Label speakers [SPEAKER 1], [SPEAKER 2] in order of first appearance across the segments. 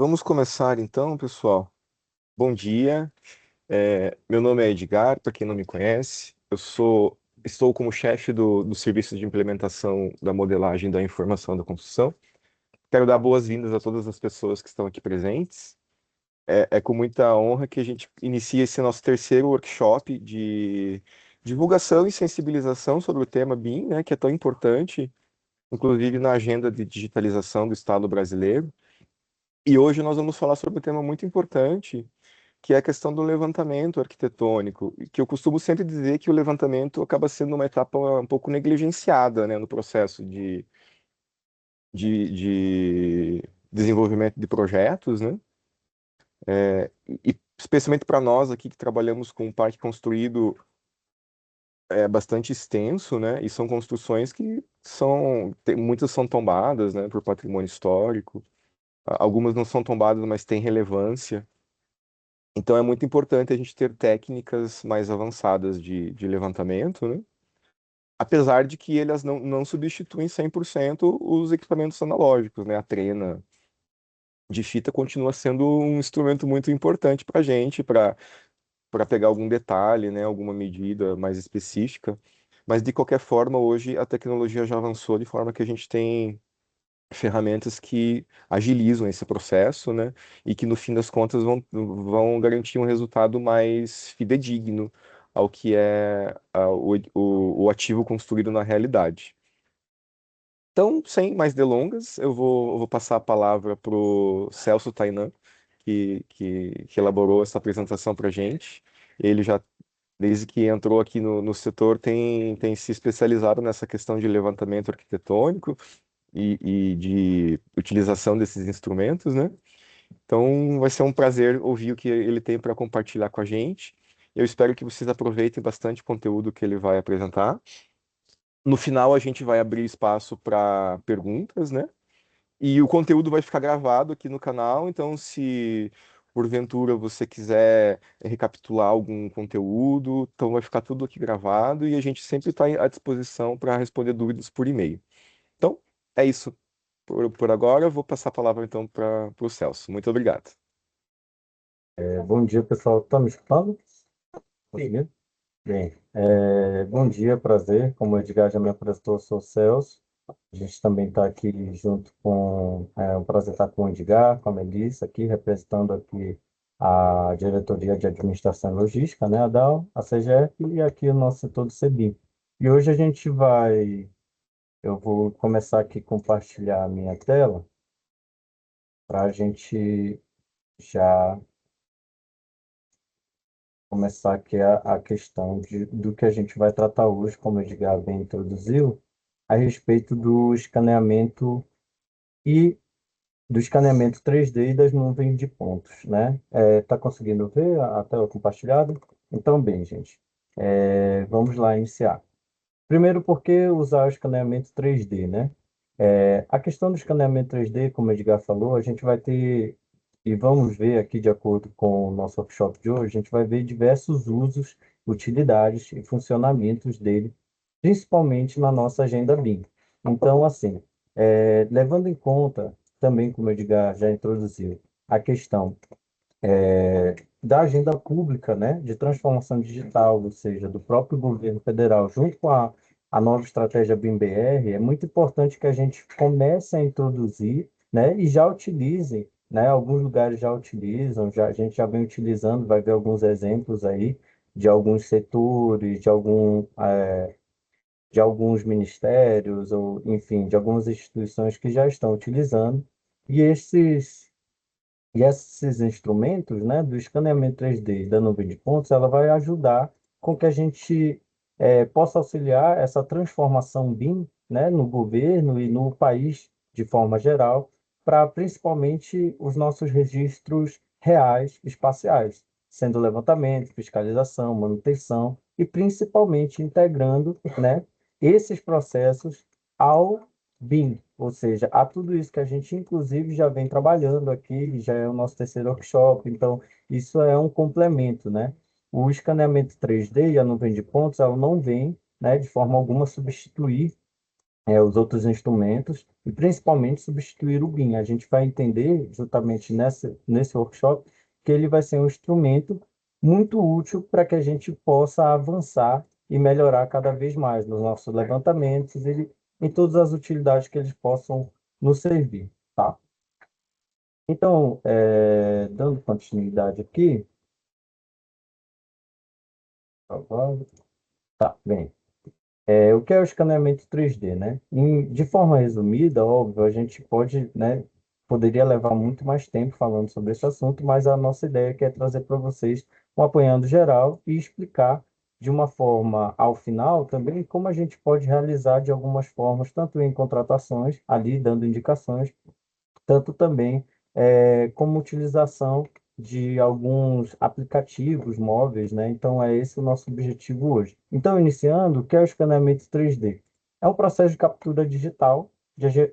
[SPEAKER 1] Vamos começar então, pessoal. Bom dia. Meu nome é Edgar, para quem não me conhece. Estou como chefe do serviço de implementação da modelagem da informação da construção. Quero dar boas-vindas a todas as pessoas que estão aqui presentes. É com muita honra que a gente inicia esse nosso terceiro workshop de divulgação e sensibilização sobre o tema BIM, né, que é tão importante, inclusive na agenda de digitalização do Estado brasileiro. E hoje nós vamos falar sobre um tema muito importante, que é a questão do levantamento arquitetônico, e que eu costumo sempre dizer que o levantamento acaba sendo uma etapa um pouco negligenciada, né, no processo de desenvolvimento de projetos, né? E especialmente para nós aqui que trabalhamos com um parque construído bastante extenso, né? E são construções que muitas são tombadas, né, por patrimônio histórico. Algumas não são tombadas, mas têm relevância. Então é muito importante a gente ter técnicas mais avançadas de levantamento, né? Apesar de que elas não substituem 100% os equipamentos analógicos, né? A trena de fita continua sendo um instrumento muito importante para a gente, para pegar algum detalhe, né? Alguma medida mais específica. Mas de qualquer forma, hoje a tecnologia já avançou de forma que a gente tem ferramentas que agilizam esse processo, né? E que no fim das contas vão garantir um resultado mais fidedigno ao que é o ativo construído na realidade. Então, sem mais delongas, eu vou passar a palavra para o Celso Tainan, que elaborou essa apresentação para a gente. Ele já, desde que entrou aqui no setor, tem se especializado nessa questão de levantamento arquitetônico e de utilização desses instrumentos, né? Então, vai ser um prazer ouvir o que ele tem para compartilhar com a gente. Eu espero que vocês aproveitem bastante o conteúdo que ele vai apresentar. No final, a gente vai abrir espaço para perguntas, né? E o conteúdo vai ficar gravado aqui no canal, então se porventura você quiser recapitular algum conteúdo, então vai ficar tudo aqui gravado e a gente sempre está à disposição para responder dúvidas por e-mail. Então, é isso por agora. Eu vou passar a palavra então para o Celso. Muito obrigado.
[SPEAKER 2] Bom dia, pessoal. Tá me escutando? Conseguindo? Bem, bom dia, prazer. Como o Edgar já me apresentou, eu sou o Celso. A gente também está aqui junto com, o prazer estar com o Edgar, com a Melissa aqui, representando aqui a Diretoria de Administração e Logística, né, a DAO, a CGF e aqui o nosso setor do CEBIM. E hoje eu vou começar aqui a compartilhar a minha tela para a gente já começar aqui a questão do que a gente vai tratar hoje, como o Edgar bem introduziu, a respeito e do escaneamento 3D e das nuvens de pontos, né? Tá conseguindo ver a tela compartilhada? Então, bem, gente, vamos lá iniciar. Primeiro, por que usar o escaneamento 3D, né? A questão do escaneamento 3D, como o Edgar falou, a gente vai ter, e vamos ver aqui de acordo com o nosso workshop de hoje, a gente vai ver diversos usos, utilidades e funcionamentos dele, principalmente na nossa agenda BIM. Então, assim, levando em conta também, como o Edgar já introduziu, a questão da agenda pública, né, de transformação digital, ou seja, do próprio governo federal, junto com a nova estratégia BIM-BR, é muito importante que a gente comece a introduzir, né, e já utilize, né, alguns lugares já utilizam, a gente já vem utilizando, vai ver alguns exemplos aí de alguns setores, de alguns ministérios, ou, enfim, de algumas instituições que já estão utilizando, e esses instrumentos, né, do escaneamento 3D e da nuvem de pontos, ela vai ajudar com que a gente possa auxiliar essa transformação BIM, né, no governo e no país de forma geral, para principalmente os nossos registros reais espaciais, sendo levantamento, fiscalização, manutenção e principalmente integrando, né, esses processos ao BIM, ou seja, a tudo isso que a gente inclusive já vem trabalhando aqui, já é o nosso terceiro workshop, então isso é um complemento, né? O escaneamento 3D e a nuvem de pontos, ela não vem, né, de forma alguma substituir os outros instrumentos, e principalmente substituir o BIM. A gente vai entender justamente nesse workshop que ele vai ser um instrumento muito útil para que a gente possa avançar e melhorar cada vez mais nos nossos levantamentos e em todas as utilidades que eles possam nos servir, tá? Então, dando continuidade aqui, por favor. Tá, bem. O que é o escaneamento 3D, né? De forma resumida, óbvio, a gente pode, né, poderia levar muito mais tempo falando sobre esse assunto, mas a nossa ideia aqui é trazer para vocês um apanhado geral e explicar de uma forma, ao final, também como a gente pode realizar de algumas formas, tanto em contratações, ali dando indicações, tanto também como utilização de alguns aplicativos móveis, né? Então, é esse o nosso objetivo hoje. Então, iniciando, o que é o escaneamento 3D? É um processo de captura digital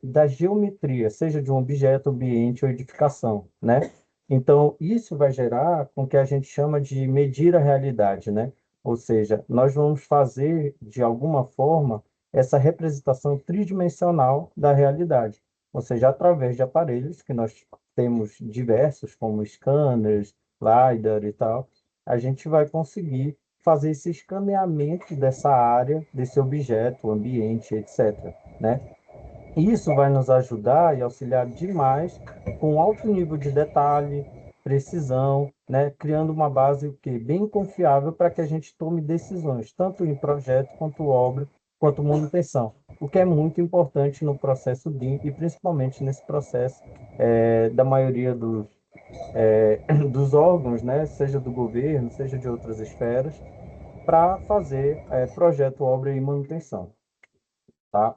[SPEAKER 2] da geometria, seja de um objeto, ambiente ou edificação, né? Então, isso vai gerar com que a gente chama de medir a realidade, né? Ou seja, nós vamos fazer, de alguma forma, essa representação tridimensional da realidade, ou seja, através de aparelhos que nós temos diversos, como scanners, LiDAR e tal, a gente vai conseguir fazer esse escaneamento dessa área, desse objeto, ambiente, etc., né? Isso vai nos ajudar e auxiliar demais com alto nível de detalhe, precisão, né? Criando uma base que bem confiável para que a gente tome decisões, tanto em projeto quanto obra, quanto manutenção, o que é muito importante no processo BIM e principalmente nesse processo da maioria dos órgãos, né? Seja do governo, seja de outras esferas, para fazer projeto, obra e manutenção, tá?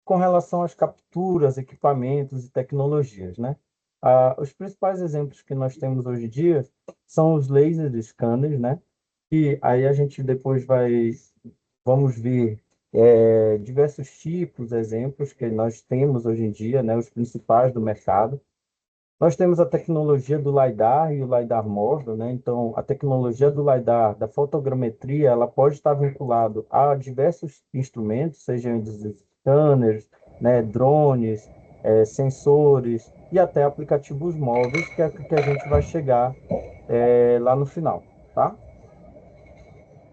[SPEAKER 2] Com relação às capturas, equipamentos e tecnologias, né? Os principais exemplos que nós temos hoje em dia são os laser scanners, né? E aí a gente depois vamos ver diversos tipos, exemplos que nós temos hoje em dia, né? Os principais do mercado. Nós temos a tecnologia do LiDAR e o LiDAR móvel, né? Então, a tecnologia do LiDAR, da fotogrametria, ela pode estar vinculado a diversos instrumentos, sejam eles scanners, né, drones, sensores e até aplicativos móveis, que é que a gente vai chegar lá no final, tá?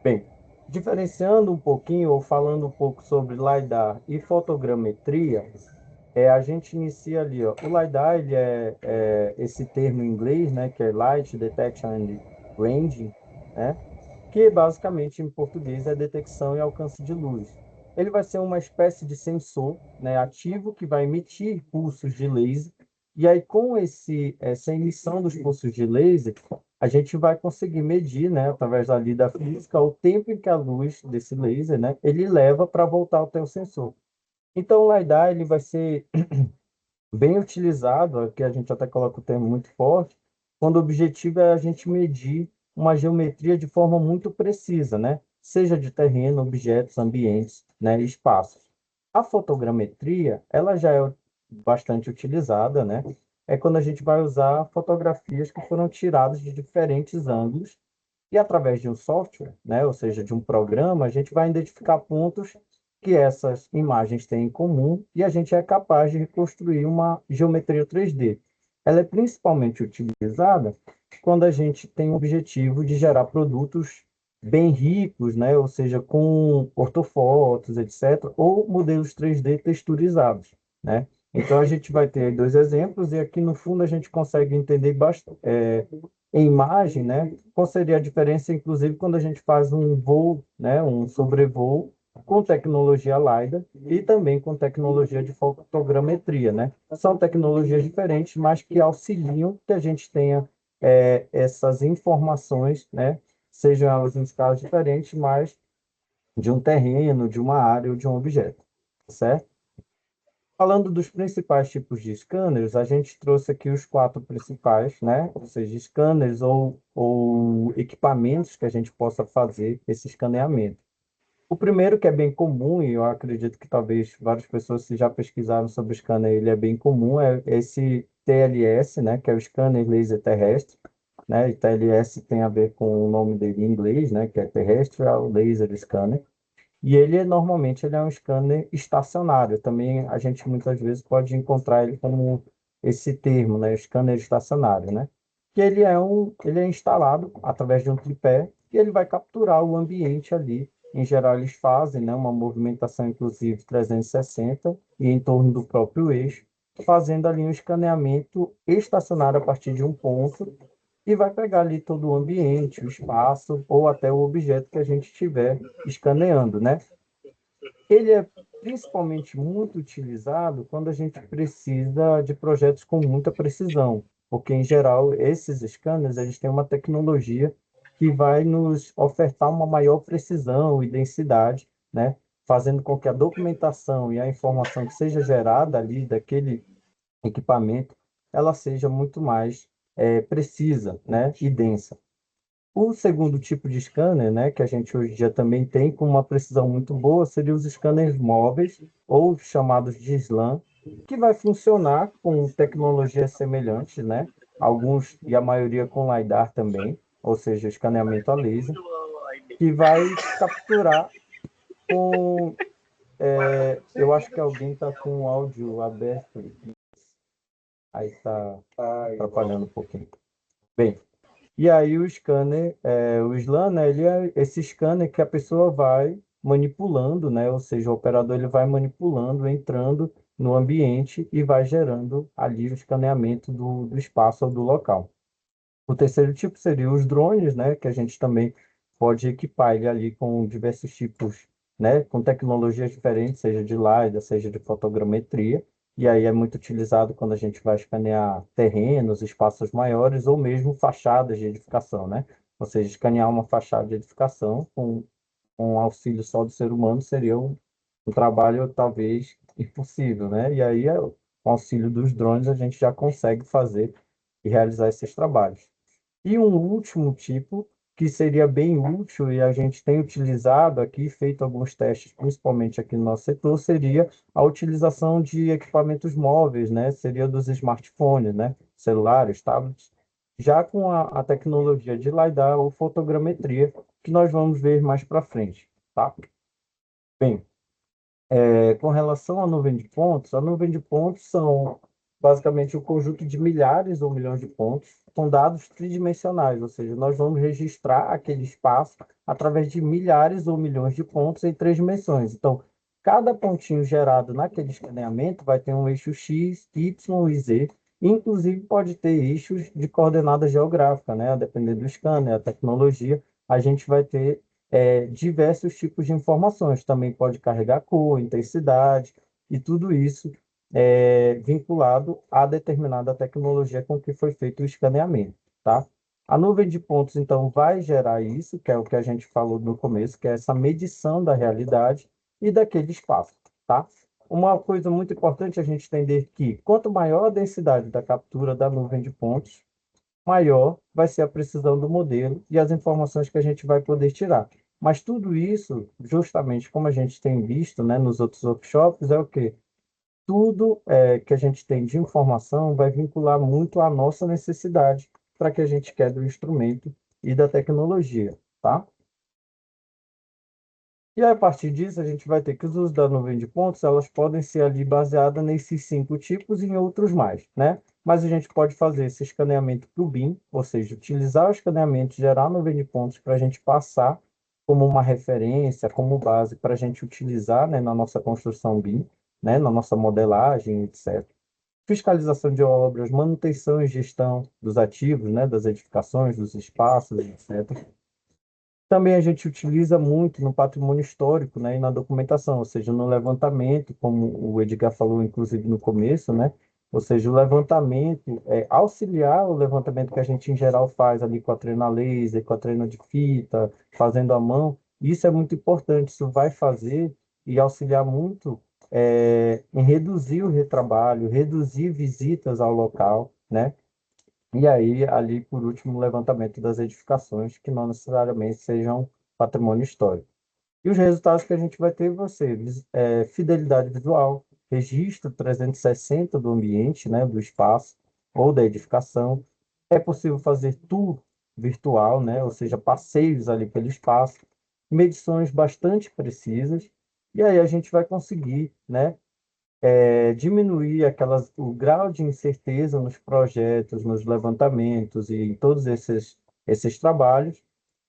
[SPEAKER 2] Bem, diferenciando um pouquinho ou falando um pouco sobre LiDAR e fotogrametria, a gente inicia ali, ó. O LiDAR, ele é esse termo em inglês, né, que é Light Detection and Ranging, né, que basicamente em português é detecção e alcance de luz. Ele vai ser uma espécie de sensor, né, ativo que vai emitir pulsos de laser, e aí com essa emissão dos pulsos de laser, a gente vai conseguir medir, né, através ali da física, o tempo em que a luz desse laser, né, ele leva para voltar até o sensor. Então, o LiDAR ele vai ser bem utilizado, aqui a gente até coloca o termo muito forte, quando o objetivo é a gente medir uma geometria de forma muito precisa, né? Seja de terreno, objetos, ambientes, né? Espaços. A fotogrametria, ela já é bastante utilizada, né? É quando a gente vai usar fotografias que foram tiradas de diferentes ângulos e através de um software, né, ou seja, de um programa, a gente vai identificar pontos que essas imagens têm em comum e a gente é capaz de reconstruir uma geometria 3D. Ela é principalmente utilizada quando a gente tem o objetivo de gerar produtos bem ricos, né, ou seja, com ortofotos, etc., ou modelos 3D texturizados, né? Então a gente vai ter aí dois exemplos e aqui no fundo a gente consegue entender bastante, em imagem, né? Qual seria a diferença, inclusive, quando a gente faz um voo, né? Um sobrevoo com tecnologia LiDAR e também com tecnologia de fotogrametria, né? São tecnologias diferentes, mas que auxiliam que a gente tenha essas informações, né? Sejam elas em escalas diferentes, mas de um terreno, de uma área ou de um objeto, certo? Falando dos principais tipos de scanners, a gente trouxe aqui os quatro principais, né? Ou seja, scanners ou equipamentos que a gente possa fazer esse escaneamento. O primeiro, que é bem comum, e eu acredito que talvez várias pessoas se já pesquisaram sobre o scanner, ele é bem comum, é esse TLS, né? Que é o Scanner Laser Terrestre, né? E TLS tem a ver com o nome dele em inglês, né? Que é Terrestrial Laser Scanner. E ele normalmente ele é um scanner estacionário. Também a gente muitas vezes pode encontrar ele como esse termo, né, scanner estacionário, né? Que ele é instalado através de um tripé e ele vai capturar o ambiente ali. Em geral, eles fazem, né, uma movimentação, inclusive 360 e em torno do próprio eixo, fazendo ali um escaneamento estacionário a partir de um ponto e vai pegar ali todo o ambiente, o espaço ou até o objeto que a gente estiver escaneando, né? Ele é principalmente muito utilizado quando a gente precisa de projetos com muita precisão, porque em geral esses scanners eles têm uma tecnologia que vai nos ofertar uma maior precisão e densidade, né? Fazendo com que a documentação e a informação que seja gerada ali daquele equipamento ela seja muito mais precisa, né? E densa. O segundo tipo de scanner, né, que a gente hoje em dia também tem com uma precisão muito boa, seriam os scanners móveis, ou chamados de SLAM, que vai funcionar com tecnologias semelhantes, né? Alguns e a maioria com LiDAR também, ou seja, escaneamento a laser, que vai capturar com. Eu acho que alguém está com o áudio aberto, aí está atrapalhando um pouquinho. Bem, e aí o scanner, o SLAM, né, ele é esse scanner que a pessoa vai manipulando, né, ou seja, o operador ele vai manipulando, entrando no ambiente e vai gerando ali o escaneamento do espaço ou do local. O terceiro tipo seria os drones, né, que a gente também pode equipar ele ali com diversos tipos, né, com tecnologias diferentes, seja de LiDAR, seja de fotogrametria, e aí é muito utilizado quando a gente vai escanear terrenos, espaços maiores ou mesmo fachadas de edificação, né? Ou seja, escanear uma fachada de edificação com auxílio só do ser humano seria um trabalho talvez impossível, né? E aí, com auxílio dos drones, a gente já consegue fazer e realizar esses trabalhos. E um último tipo, que seria bem útil e a gente tem utilizado aqui, feito alguns testes, principalmente aqui no nosso setor, seria a utilização de equipamentos móveis, né? Seria dos smartphones, né? Celulares, tablets, já com a tecnologia de LiDAR ou fotogrametria, que nós vamos ver mais para frente, tá? Bem, com relação à nuvem de pontos, a nuvem de pontos são basicamente um conjunto de milhares ou milhões de pontos com dados tridimensionais, ou seja, nós vamos registrar aquele espaço através de milhares ou milhões de pontos em três dimensões. Então, cada pontinho gerado naquele escaneamento vai ter um eixo X, Y e Z, inclusive pode ter eixos de coordenada geográfica, né? A depender do scanner, a tecnologia, a gente vai ter diversos tipos de informações. Também pode carregar cor, intensidade, e tudo isso vinculado a determinada tecnologia com que foi feito o escaneamento, tá? A nuvem de pontos, então, vai gerar isso, que é o que a gente falou no começo, que é essa medição da realidade e daquele espaço, tá? Uma coisa muito importante a gente entender que quanto maior a densidade da captura da nuvem de pontos, maior vai ser a precisão do modelo e as informações que a gente vai poder tirar. Mas tudo isso, justamente como a gente tem visto, né, nos outros workshops, é o quê? Tudo que a gente tem de informação vai vincular muito à nossa necessidade para que a gente quer do instrumento e da tecnologia, tá? E aí, a partir disso, a gente vai ter que os usos da nuvem de pontos, elas podem ser ali baseadas nesses cinco tipos e em outros mais, né? Mas a gente pode fazer esse escaneamento para o BIM, ou seja, utilizar o escaneamento, gerar a nuvem de pontos para a gente passar como uma referência, como base para a gente utilizar, né, na nossa construção BIM, né, na nossa modelagem, etc. Fiscalização de obras, manutenção e gestão dos ativos, né, das edificações, dos espaços, etc. Também a gente utiliza muito no patrimônio histórico, né, e na documentação, ou seja, no levantamento, como o Edgar falou, inclusive no começo, né, ou seja, o levantamento, auxiliar o levantamento que a gente em geral faz ali com a trena laser, com a trena de fita, fazendo à mão, isso é muito importante, isso vai fazer e auxiliar muito em reduzir o retrabalho, reduzir visitas ao local, né, e aí, ali, por último, o levantamento das edificações, que não necessariamente sejam patrimônio histórico. E os resultados que a gente vai ter vão ser fidelidade visual, registro 360 do ambiente, né, do espaço ou da edificação. É possível fazer tour virtual, né, ou seja, passeios ali pelo espaço. medições bastante precisas, e aí a gente vai conseguir, né, diminuir o grau de incerteza nos projetos, nos levantamentos e em todos esses trabalhos,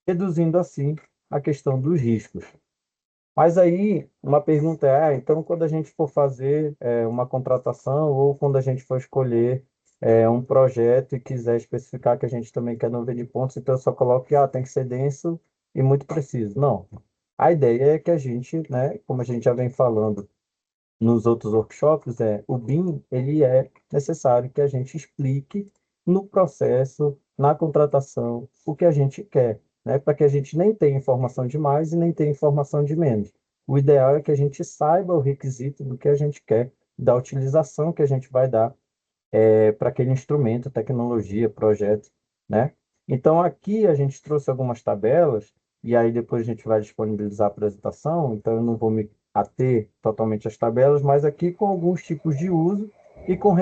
[SPEAKER 2] reduzindo assim a questão dos riscos. Mas aí, uma pergunta é, então quando a gente for fazer uma contratação ou quando a gente for escolher um projeto e quiser especificar que a gente também quer nuvem de pontos, então eu só coloco que tem que ser denso e muito preciso. Não. A ideia é que a gente, né, como a gente já vem falando nos outros workshops, o BIM, ele é necessário que a gente explique no processo, na contratação, o que a gente quer, né? Para que a gente nem tenha informação de mais e nem tenha informação de menos. O ideal é que a gente saiba o requisito do que a gente quer, da utilização que a gente vai dar para aquele instrumento, tecnologia, projeto, né? Então, aqui a gente trouxe algumas tabelas, e aí depois a gente vai disponibilizar a apresentação, então eu não vou me ater totalmente às tabelas, mas aqui com alguns tipos de uso e com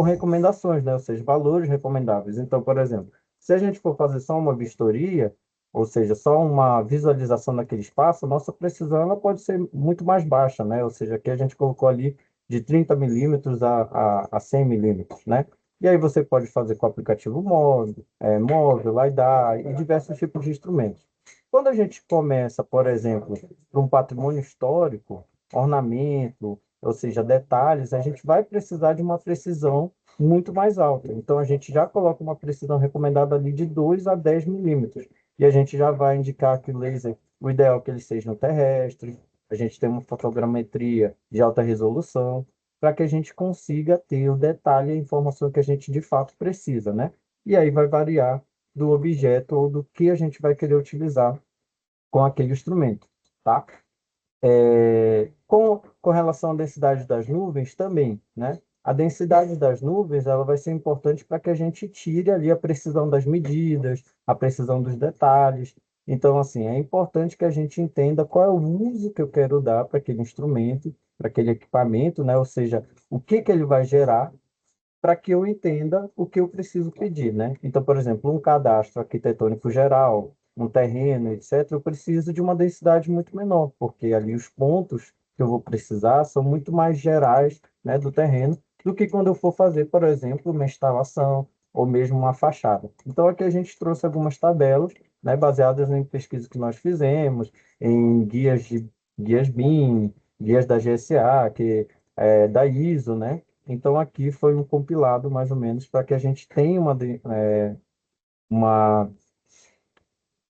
[SPEAKER 2] recomendações, né? Ou seja, valores recomendáveis. Então, por exemplo, se a gente for fazer só uma vistoria, ou seja, só uma visualização daquele espaço, nossa precisão ela pode ser muito mais baixa, né? Ou seja, aqui a gente colocou ali de 30 milímetros a 100 milímetros, né? E aí você pode fazer com o aplicativo móvel, LiDAR e diversos tipos de instrumentos. Quando a gente começa, por exemplo, para um patrimônio histórico, ornamento, ou seja, detalhes, a gente vai precisar de uma precisão muito mais alta. Então, a gente já coloca uma precisão recomendada ali de 2 a 10 milímetros. E a gente já vai indicar que o laser, o ideal é que ele seja no terrestre, a gente tem uma fotogrametria de alta resolução, para que a gente consiga ter o detalhe e a informação que a gente de fato precisa, né? E aí vai variar do objeto ou do que a gente vai querer utilizar com aquele instrumento, tá? Com relação à densidade das nuvens também, né? A densidade das nuvens ela vai ser importante para que a gente tire ali a precisão das medidas, a precisão dos detalhes. Então, assim, é importante que a gente entenda qual é o uso que eu quero dar para aquele instrumento, para aquele equipamento, né? Ou seja, o que que ele vai gerar para que eu entenda o que eu preciso pedir, né? Então, por exemplo, um cadastro arquitetônico geral, um terreno, etc., eu preciso de uma densidade muito menor, porque ali os pontos que eu vou precisar são muito mais gerais, né, do terreno, do que quando eu for fazer, por exemplo, uma instalação ou mesmo uma fachada. Então, aqui a gente trouxe algumas tabelas, né, baseadas em pesquisa que nós fizemos, em guias BIM, guias da GSA, que é da ISO, né? Então, aqui foi um compilado, mais ou menos, para que a gente tenha uma,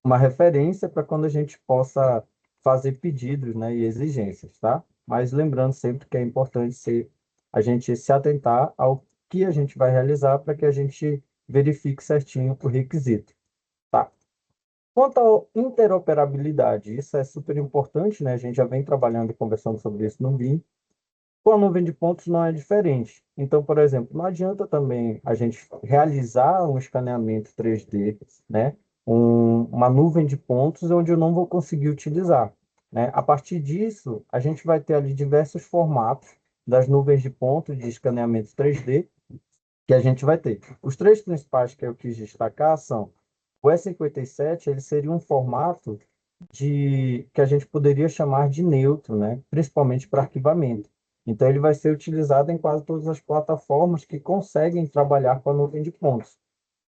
[SPEAKER 2] uma referência para quando a gente possa fazer pedidos, né, e exigências, tá? Mas lembrando sempre que é importante a gente se atentar ao que a gente vai realizar para que a gente verifique certinho o requisito, tá? Quanto à interoperabilidade, isso é super importante, né? A gente já vem trabalhando e conversando sobre isso no BIM. Com a nuvem de pontos não é diferente. Então, por exemplo, não adianta também a gente realizar um escaneamento 3D, né? Uma nuvem de pontos onde eu não vou conseguir utilizar, né? A partir disso, a gente vai ter ali diversos formatos das nuvens de pontos de escaneamento 3D que a gente vai ter. Os três principais que eu quis destacar são o E57, ele seria um formato que a gente poderia chamar de neutro, né? Principalmente para arquivamento. Então, ele vai ser utilizado em quase todas as plataformas que conseguem trabalhar com a nuvem de pontos.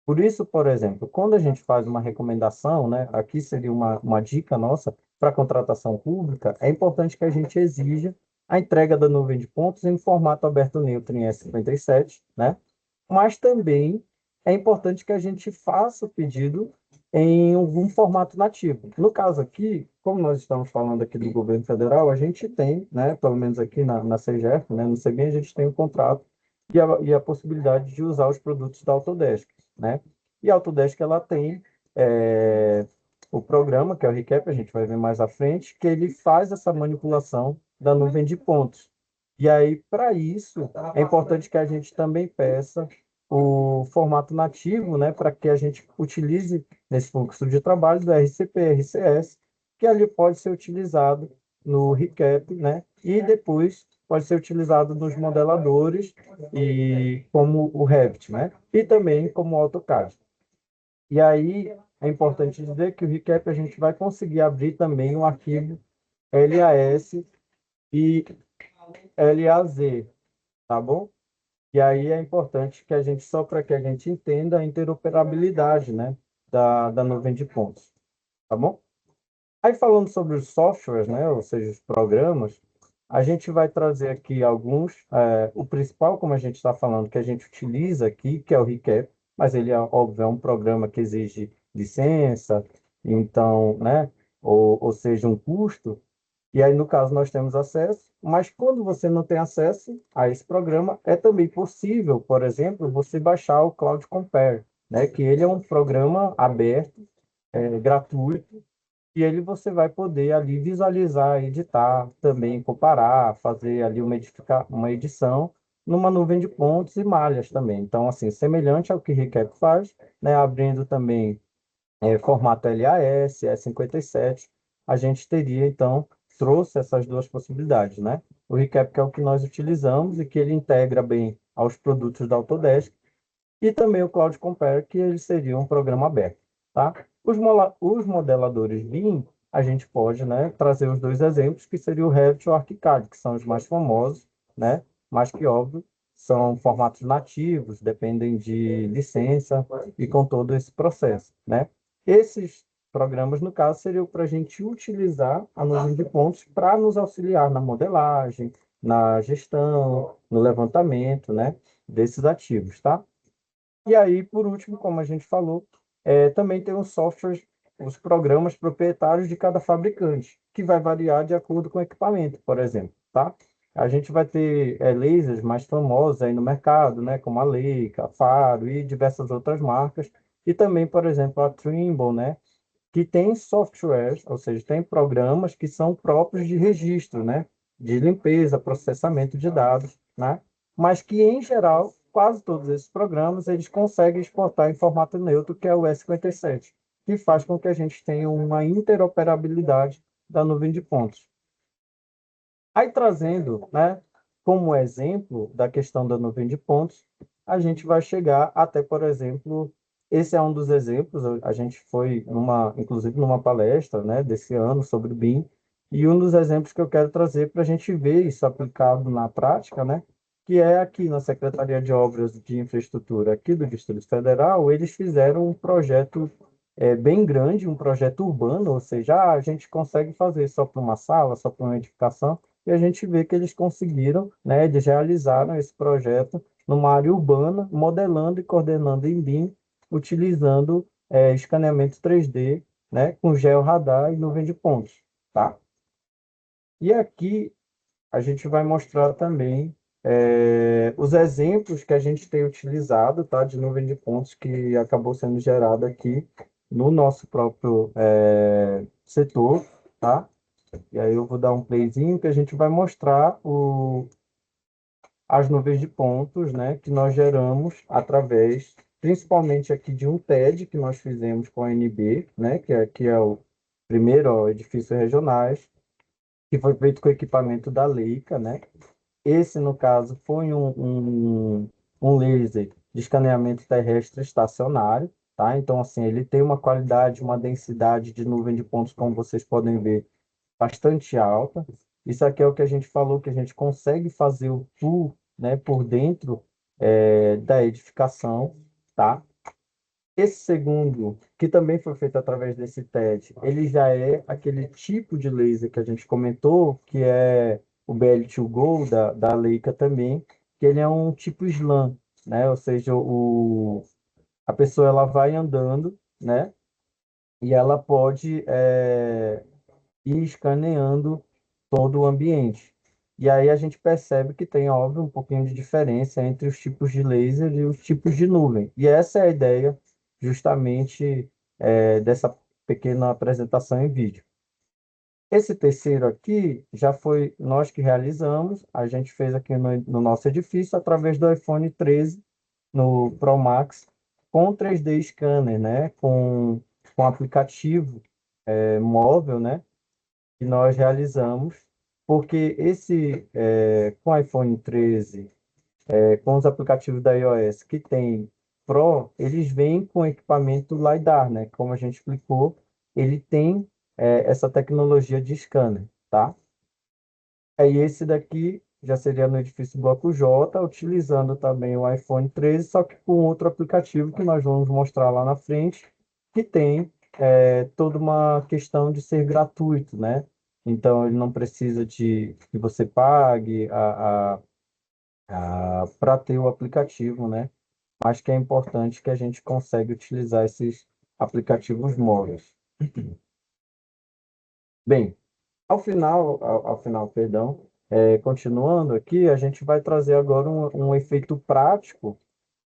[SPEAKER 2] Por isso, por exemplo, quando a gente faz uma recomendação, né, aqui seria uma dica nossa para contratação pública, é importante que a gente exija a entrega da nuvem de pontos em formato aberto neutro em E57, né? Mas também é importante que a gente faça o pedido em algum formato nativo. No caso aqui, como nós estamos falando aqui do governo federal, a gente tem, né, pelo menos aqui na CEGEF, né, no CEBIM, a gente tem um contrato e a possibilidade de usar os produtos da Autodesk, né? E a Autodesk, ela tem o programa, que é o Recap, a gente vai ver mais à frente, que ele faz essa manipulação da nuvem de pontos. E aí, para isso, é importante que a gente também peça o formato nativo, né, para que a gente utilize nesse fluxo de trabalho do RCP, RCS, que ali pode ser utilizado no Recap, né, e depois pode ser utilizado nos modeladores e como o Revit, né, e também como o AutoCAD. E aí, é importante dizer que o recap a gente vai conseguir abrir também o arquivo LAS e LAZ, tá bom? E aí é importante que a gente, só para que a gente entenda a interoperabilidade, né, da nuvem de pontos, tá bom? Aí falando sobre os softwares, né, ou seja, os programas, a gente vai trazer aqui alguns, o principal, como a gente está falando, que a gente utiliza aqui, que é o Recap, mas ele, é óbvio, é um programa que exige licença, então, né, ou seja, um custo, e aí, no caso, nós temos acesso, mas quando você não tem acesso a esse programa, é também possível, por exemplo, você baixar o Cloud Compare, né, que ele é um programa aberto, gratuito, e ele você vai poder ali visualizar, editar, também comparar, fazer ali uma edição numa nuvem de pontos e malhas também. Então, assim, semelhante ao que o Recap faz, né, abrindo também formato LAS, E57, a gente teria, então, trouxe essas duas possibilidades, né? O Recap, que é o que nós utilizamos e que ele integra bem aos produtos da Autodesk, e também o Cloud Compare, que ele seria um programa aberto, tá? Os modeladores BIM, a gente pode, né, trazer os dois exemplos, que seria o Revit e o ArchiCAD, que são os mais famosos, né? Mas que, óbvio, são formatos nativos, dependem de licença e com todo esse processo, né? Esses programas, no caso, seriam para a gente utilizar a nuvem de pontos para nos auxiliar na modelagem, na gestão, no levantamento, né, desses ativos, tá? E aí, por último, como a gente falou, também tem os softwares, os programas proprietários de cada fabricante, que vai variar de acordo com o equipamento, por exemplo, tá? A gente vai ter lasers mais famosos aí no mercado, né, como a Leica, a Faro e diversas outras marcas, e também, por exemplo, a Trimble, né, que tem softwares, ou seja, tem programas que são próprios de registro, né? De limpeza, processamento de dados, né? Mas que, em geral, quase todos esses programas, eles conseguem exportar em formato neutro, que é o E57, que faz com que a gente tenha uma interoperabilidade da nuvem de pontos. Aí, trazendo, né, como exemplo da questão da nuvem de pontos, a gente vai chegar até, por exemplo, esse é um dos exemplos, a gente foi inclusive numa palestra, né, desse ano sobre o BIM, e um dos exemplos que eu quero trazer para a gente ver isso aplicado na prática, né, que é aqui na Secretaria de Obras de Infraestrutura aqui do Distrito Federal, eles fizeram um projeto bem grande, um projeto urbano, ou seja, a gente consegue fazer só para uma sala, só para uma edificação, e a gente vê que eles conseguiram, né, eles realizaram esse projeto numa área urbana, modelando e coordenando em BIM, utilizando escaneamento 3D, né, com georradar e nuvem de pontos, tá? E aqui a gente vai mostrar também os exemplos que a gente tem utilizado, tá, de nuvem de pontos que acabou sendo gerado aqui no nosso próprio setor, tá? E aí eu vou dar um playzinho que a gente vai mostrar as nuvens de pontos, né, que nós geramos através, principalmente aqui de um TED que nós fizemos com a NB, né, que é o primeiro ó, edifício regionais, que foi feito com equipamento da Leica, né? Esse, no caso, foi um laser de escaneamento terrestre estacionário, tá? Então, assim, ele tem uma qualidade, uma densidade de nuvem de pontos, como vocês podem ver, bastante alta. Isso aqui é o que a gente falou, que a gente consegue fazer o tour, né, por dentro da edificação, tá? Esse segundo, que também foi feito através desse TED, ele já é aquele tipo de laser que a gente comentou, que é o BL2Go da Leica também, que ele é um tipo slam, né? Ou seja, a pessoa ela vai andando, né? E ela pode ir escaneando todo o ambiente. E aí a gente percebe que tem, óbvio, um pouquinho de diferença entre os tipos de laser e os tipos de nuvem. E essa é a ideia, justamente, dessa pequena apresentação em vídeo. Esse terceiro aqui já foi nós que realizamos, a gente fez aqui no nosso edifício através do iPhone 13 no Pro Max com 3D Scanner, né? Com aplicativo móvel, né? Que nós realizamos, porque com o iPhone 13, com os aplicativos da iOS que tem Pro, eles vêm com equipamento LiDAR, né? Como a gente explicou, ele tem essa tecnologia de scanner, tá? Aí esse daqui já seria no edifício Bloco J, utilizando também o iPhone 13, só que com outro aplicativo que nós vamos mostrar lá na frente, que tem toda uma questão de ser gratuito, né? Então ele não precisa de que você pague para ter o aplicativo, né? Mas que é importante que a gente consegue utilizar esses aplicativos móveis. Bem, ao final, perdão, continuando aqui, a gente vai trazer agora um efeito prático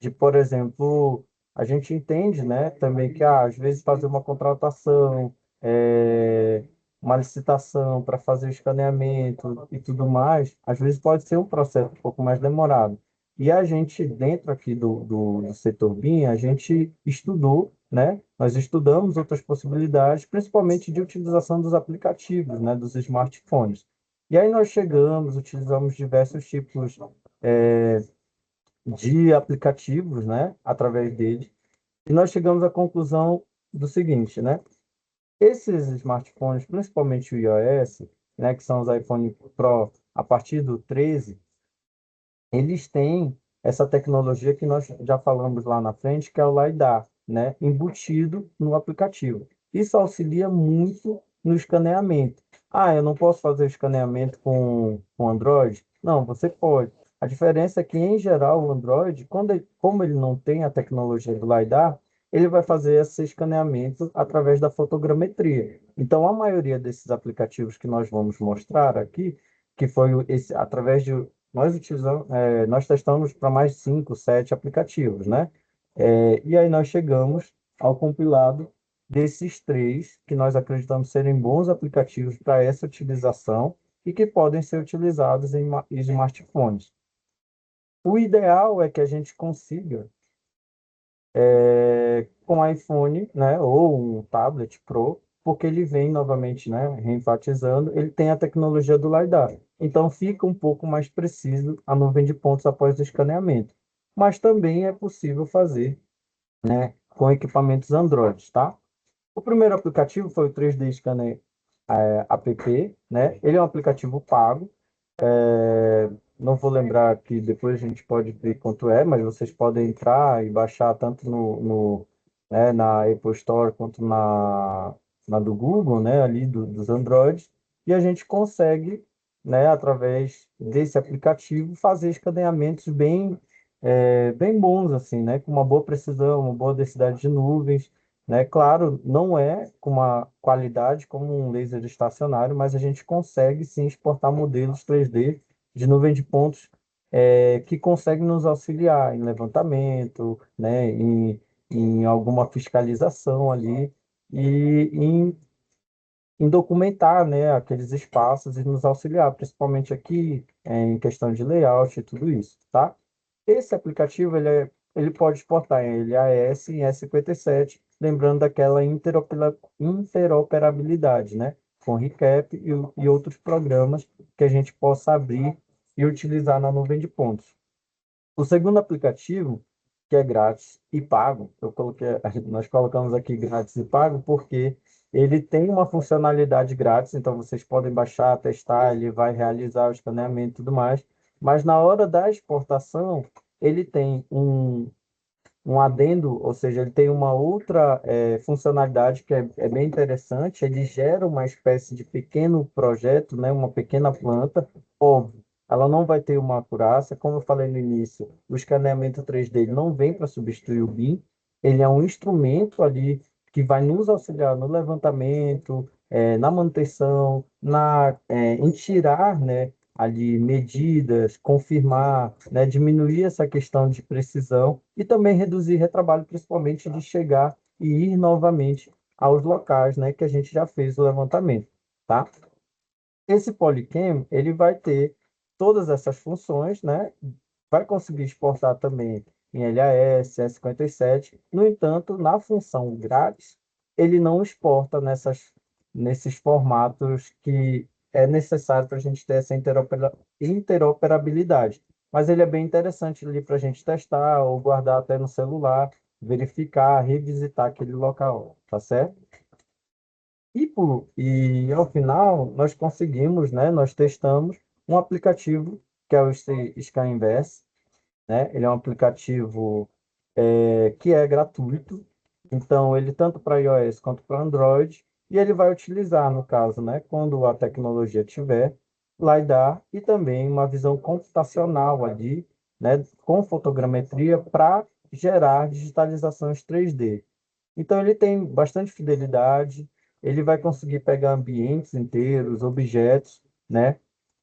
[SPEAKER 2] de, por exemplo, a gente entende, né, também que às vezes fazer uma contratação, é, uma licitação para fazer o escaneamento e tudo mais, às vezes pode ser um processo um pouco mais demorado. E a gente, dentro aqui do setor BIM, a gente estudou, né, nós estudamos outras possibilidades, principalmente de utilização dos aplicativos, né, dos smartphones. E aí nós chegamos, utilizamos diversos tipos é, de aplicativos, né, através dele, e nós chegamos à conclusão do seguinte, né, esses smartphones, principalmente o iOS, né, que são os iPhone Pro a partir do 13, eles têm essa tecnologia que nós já falamos lá na frente, que é o LiDAR, né, embutido no aplicativo. Isso auxilia muito no escaneamento. Ah, eu não posso fazer o escaneamento com Android? Não, você pode. A diferença é que, em geral, o Android, como ele não tem a tecnologia do LiDAR, ele vai fazer esse escaneamento através da fotogrametria. Então, a maioria desses aplicativos que nós vamos mostrar aqui, que foi através de nós testamos para mais de 5, 7 aplicativos, né? E aí nós chegamos ao compilado desses três que nós acreditamos serem bons aplicativos para essa utilização e que podem ser utilizados em smartphones. O ideal é que a gente consiga, com iPhone, né, ou um tablet Pro, porque ele vem novamente, né, reenfatizando, ele tem a tecnologia do LiDAR. Então fica um pouco mais preciso a nuvem de pontos após o escaneamento. Mas também é possível fazer, né, com equipamentos Android, tá? O primeiro aplicativo foi o 3D Scanner app, né? Ele é um aplicativo pago. Não vou lembrar que depois a gente pode ver quanto é, mas vocês podem entrar e baixar tanto na Apple Store quanto na do Google, né, ali dos Androids, e a gente consegue, né, através desse aplicativo, fazer escaneamentos bem bons, assim, né, com uma boa precisão, uma boa densidade de nuvens, né, claro, não é com uma qualidade como um laser estacionário, mas a gente consegue sim exportar modelos 3D de nuvem de pontos que consegue nos auxiliar em levantamento, né, em alguma fiscalização ali e em documentar, né, aqueles espaços e nos auxiliar, principalmente aqui em questão de layout e tudo isso, tá? Esse aplicativo ele pode exportar em LAS e E57, lembrando daquela interoperabilidade, né? Com Recap e outros programas que a gente possa abrir e utilizar na nuvem de pontos. O segundo aplicativo, que é grátis e pago, nós colocamos aqui grátis e pago porque ele tem uma funcionalidade grátis, então vocês podem baixar, testar, ele vai realizar o escaneamento e tudo mais, mas na hora da exportação, ele tem um adendo, ou seja, ele tem uma outra funcionalidade que é bem interessante, ele gera uma espécie de pequeno projeto, né, uma pequena planta, óbvio, ela não vai ter uma acurácia, como eu falei no início, o escaneamento 3D ele não vem para substituir o BIM, ele é um instrumento ali que vai nos auxiliar no levantamento, na manutenção, em tirar, né, ali medidas, confirmar, né, diminuir essa questão de precisão e também reduzir retrabalho, principalmente de chegar e ir novamente aos locais, né, que a gente já fez o levantamento, tá? Esse Polycam, ele vai ter todas essas funções, né? Vai conseguir exportar também em LAS, E57. No entanto, na função grátis, ele não exporta nesses formatos que é necessário para a gente ter essa interoperabilidade. mas ele é bem interessante ali para a gente testar ou guardar até no celular, verificar, revisitar aquele local, tá certo? E ao final, nós conseguimos, né? Nós testamos um aplicativo que é o Scan Inverse, né? Ele é um aplicativo que é gratuito, então ele tanto para iOS quanto para Android, e ele vai utilizar, no caso, né? Quando a tecnologia tiver, LiDAR e também uma visão computacional ali, né? Com fotogrametria para gerar digitalizações 3D. Então ele tem bastante fidelidade, ele vai conseguir pegar ambientes inteiros, objetos, né?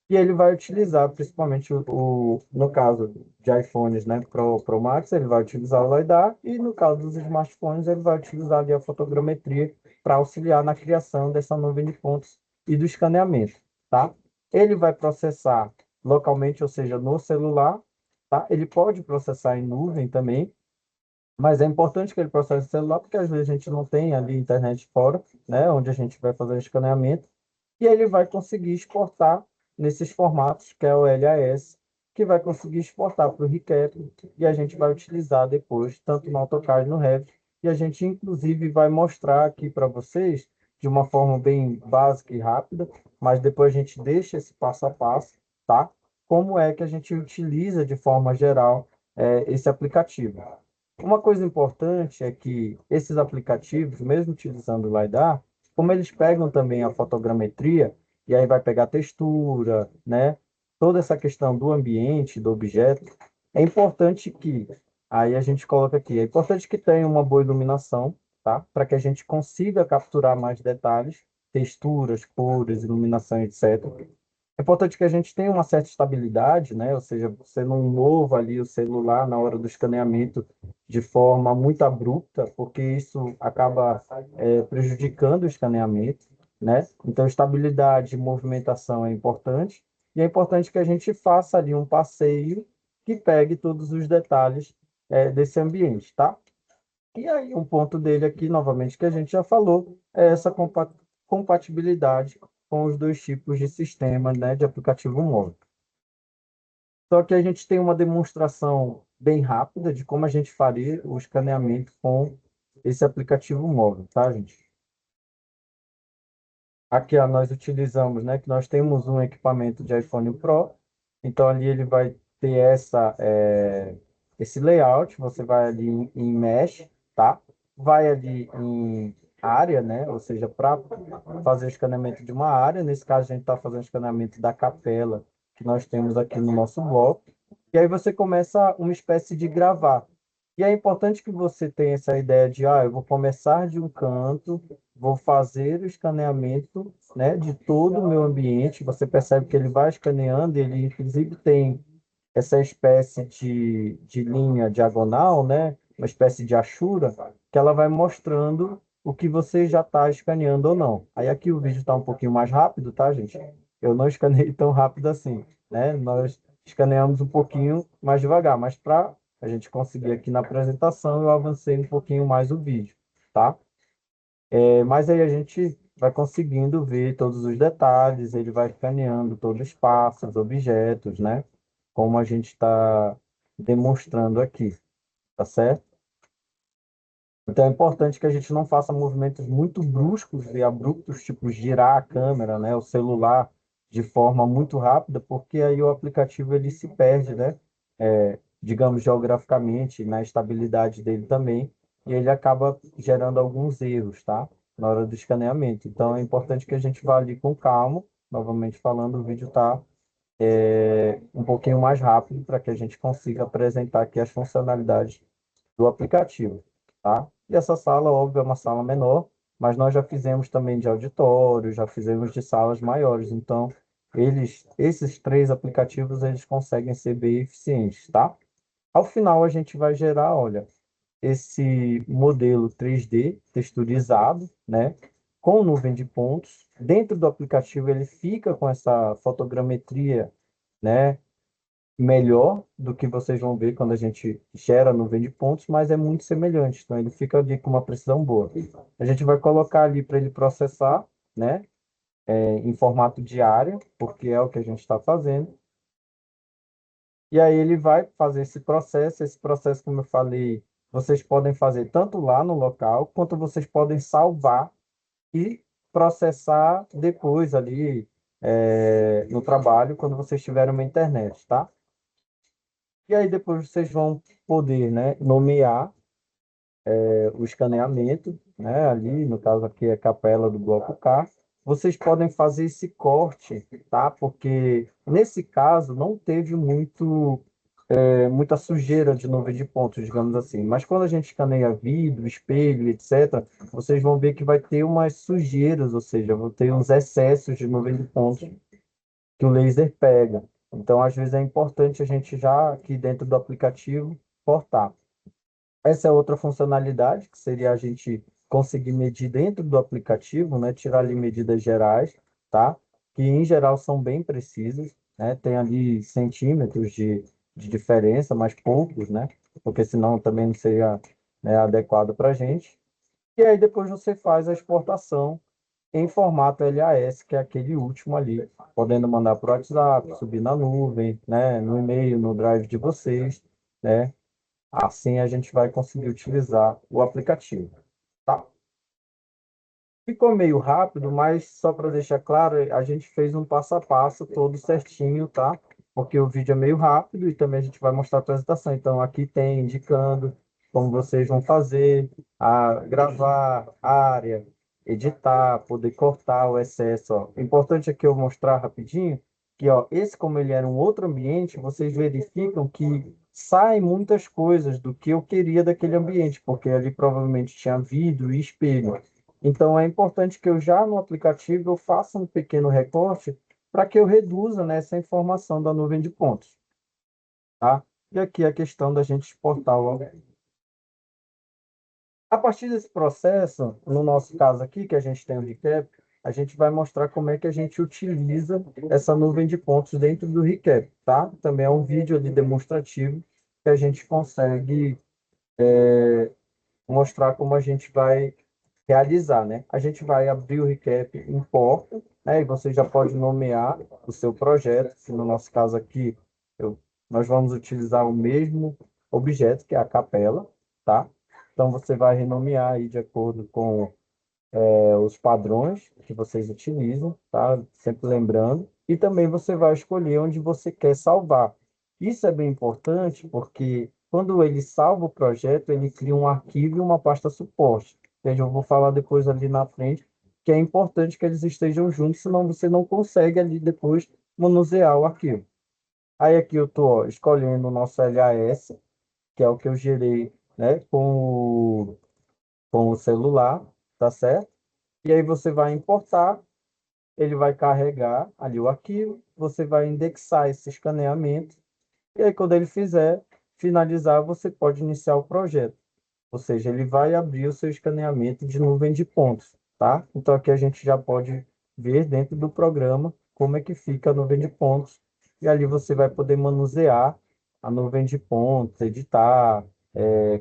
[SPEAKER 2] E ele vai utilizar principalmente no caso de iPhones, né, Pro Max, ele vai utilizar o LiDAR e no caso dos smartphones ele vai utilizar ali a fotogrametria para auxiliar na criação dessa nuvem de pontos e do escaneamento, tá? Ele vai processar localmente, ou seja, no celular, tá? Ele pode processar em nuvem também, mas é importante que ele processe o celular, porque às vezes a gente não tem ali internet fora, né, onde a gente vai fazer o escaneamento, e ele vai conseguir exportar nesses formatos, que é o LAS, que vai conseguir exportar para o Recap, e a gente vai utilizar depois, tanto no AutoCAD e no Revit, e a gente inclusive vai mostrar aqui para vocês, de uma forma bem básica e rápida, mas depois a gente deixa esse passo a passo, tá? Como é que a gente utiliza de forma geral esse aplicativo. Uma coisa importante é que esses aplicativos, mesmo utilizando o LiDAR, como eles pegam também a fotogrametria, e aí vai pegar textura, né? Toda essa questão do ambiente, do objeto, é importante que, aí a gente coloca aqui, é importante que tenha uma boa iluminação, tá? Para que a gente consiga capturar mais detalhes, texturas, cores, iluminação, etc. É importante que a gente tenha uma certa estabilidade, né? Ou seja, você não mova ali o celular na hora do escaneamento de forma muito abrupta, porque isso acaba prejudicando o escaneamento, né? Então, estabilidade e movimentação é importante, e é importante que a gente faça ali um passeio que pegue todos os detalhes desse ambiente, tá? E aí, um ponto dele aqui, novamente, que a gente já falou, é essa compatibilidade com os dois tipos de sistema, né, de aplicativo móvel. Só que a gente tem uma demonstração bem rápida de como a gente faria o escaneamento com esse aplicativo móvel, tá, gente? Aqui, ó, nós utilizamos, né, que nós temos um equipamento de iPhone Pro, então ali ele vai ter esse layout, você vai ali em Mesh, tá? Vai ali em área, né, ou seja, para fazer o escaneamento de uma área, nesse caso a gente está fazendo o escaneamento da capela que nós temos aqui no nosso bloco, e aí você começa uma espécie de gravar. E é importante que você tenha essa ideia de, eu vou começar de um canto, vou fazer o escaneamento, né, de todo o meu ambiente. Você percebe que ele vai escaneando, ele inclusive tem essa espécie de linha diagonal, né, uma espécie de achura, que ela vai mostrando o que você já está escaneando ou não. Aí aqui o vídeo está um pouquinho mais rápido, tá, gente? Eu não escaneei tão rápido assim, né? Nós escaneamos um pouquinho mais devagar, mas para a gente conseguir aqui na apresentação, eu avancei um pouquinho mais o vídeo, tá? Mas aí a gente vai conseguindo ver todos os detalhes, ele vai escaneando todo o espaço, os objetos, né? Como a gente está demonstrando aqui, tá certo? Então é importante que a gente não faça movimentos muito bruscos e abruptos, tipo girar a câmera, né? O celular de forma muito rápida, porque aí o aplicativo ele se perde, né? Digamos, geograficamente, na estabilidade dele também, e ele acaba gerando alguns erros, tá? Na hora do escaneamento. Então, é importante que a gente vá ali com calma. Novamente falando, o vídeo está um pouquinho mais rápido para que a gente consiga apresentar aqui as funcionalidades do aplicativo, tá? E essa sala, óbvio, é uma sala menor, mas nós já fizemos também de auditório, já fizemos de salas maiores. Então, esses três aplicativos, eles conseguem ser bem eficientes, tá? Ao final, a gente vai gerar, olha, esse modelo 3D texturizado, né, com nuvem de pontos. Dentro do aplicativo, ele fica com essa fotogrametria, né, melhor do que vocês vão ver quando a gente gera a nuvem de pontos, mas é muito semelhante. Então, ele fica ali com uma precisão boa. A gente vai colocar ali para ele processar, né, em formato de área, porque é o que a gente está fazendo. E aí ele vai fazer esse processo, como eu falei, vocês podem fazer tanto lá no local, quanto vocês podem salvar e processar depois ali no trabalho, quando vocês tiverem uma internet, tá? E aí depois vocês vão poder, né, nomear o escaneamento, né, ali, no caso aqui é a capela do bloco K. Vocês podem fazer esse corte, tá? Porque nesse caso não teve muita sujeira de nuvem de pontos, digamos assim. Mas quando a gente escaneia vidro, espelho, etc., vocês vão ver que vai ter umas sujeiras, ou seja, vão ter uns excessos de nuvem de pontos que o laser pega. Então, às vezes é importante a gente já aqui dentro do aplicativo cortar. Essa é outra funcionalidade, que seria a gente conseguir medir dentro do aplicativo, né? Tirar ali medidas gerais, tá? Que em geral são bem precisas, né? Tem ali centímetros de diferença, mas poucos, né? Porque senão também não seria, né, adequado para a gente. E aí depois você faz a exportação em formato LAS, que é aquele último ali, podendo mandar para o WhatsApp, subir na nuvem, né? No e-mail, no drive de vocês, né? Assim a gente vai conseguir utilizar o aplicativo, tá? Ficou meio rápido, mas só para deixar claro, a gente fez um passo a passo todo certinho, tá? Porque o vídeo é meio rápido e também a gente vai mostrar a apresentação. Então aqui tem indicando como vocês vão fazer, gravar a área, editar, poder cortar o excesso. Ó. O importante aqui eu mostrar rapidinho que, ó, esse como ele era um outro ambiente, vocês verificam que saem muitas coisas do que eu queria daquele ambiente, porque ali provavelmente tinha vidro e espelho. Então, é importante que eu já no aplicativo eu faça um pequeno recorte para que eu reduza, né, essa informação da nuvem de pontos, tá? E aqui a questão da gente exportar o... A partir desse processo, no nosso caso aqui, que a gente tem o recap, a gente vai mostrar como é que a gente utiliza essa nuvem de pontos dentro do recap, tá? Também é um vídeo ali demonstrativo que a gente consegue mostrar como a gente vai realizar, né? A gente vai abrir o recap em porta, né? E você já pode nomear o seu projeto. Se no nosso caso aqui, nós vamos utilizar o mesmo objeto, que é a capela, tá? Então você vai renomear aí de acordo com os padrões que vocês utilizam, tá? Sempre lembrando. E também você vai escolher onde você quer salvar. Isso é bem importante porque quando ele salva o projeto, ele cria um arquivo e uma pasta suporte. Eu vou falar depois ali na frente que é importante que eles estejam juntos, senão você não consegue ali depois manusear o arquivo. Aí aqui eu estou escolhendo o nosso LAS, que é o que eu gerei, né, com o celular, tá certo? E aí você vai importar, ele vai carregar ali o arquivo, você vai indexar esse escaneamento, e aí quando ele finalizar, você pode iniciar o projeto. Ou seja, ele vai abrir o seu escaneamento de nuvem de pontos, tá? Então aqui a gente já pode ver dentro do programa como é que fica a nuvem de pontos, e ali você vai poder manusear a nuvem de pontos, editar,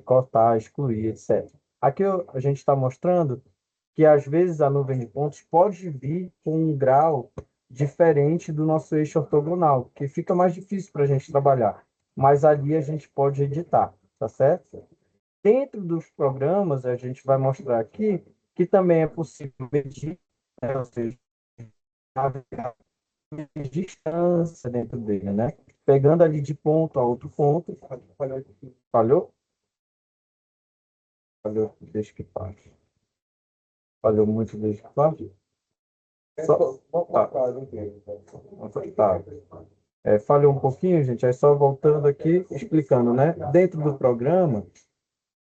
[SPEAKER 2] cortar, excluir, etc. Aqui a gente está mostrando que às vezes a nuvem de pontos pode vir com um grau diferente do nosso eixo ortogonal, que fica mais difícil para a gente trabalhar. Mas ali a gente pode editar, tá certo? Dentro dos programas, a gente vai mostrar aqui que também é possível medir, né, ou seja, navegar distância dentro dele, né? Pegando ali de ponto a outro ponto. Falhou? Falhou, deixa que parte. Falhou muito, deixa que parte. Só... Tá. Falhou um pouquinho, gente. Aí só voltando aqui, explicando, né? Dentro do programa,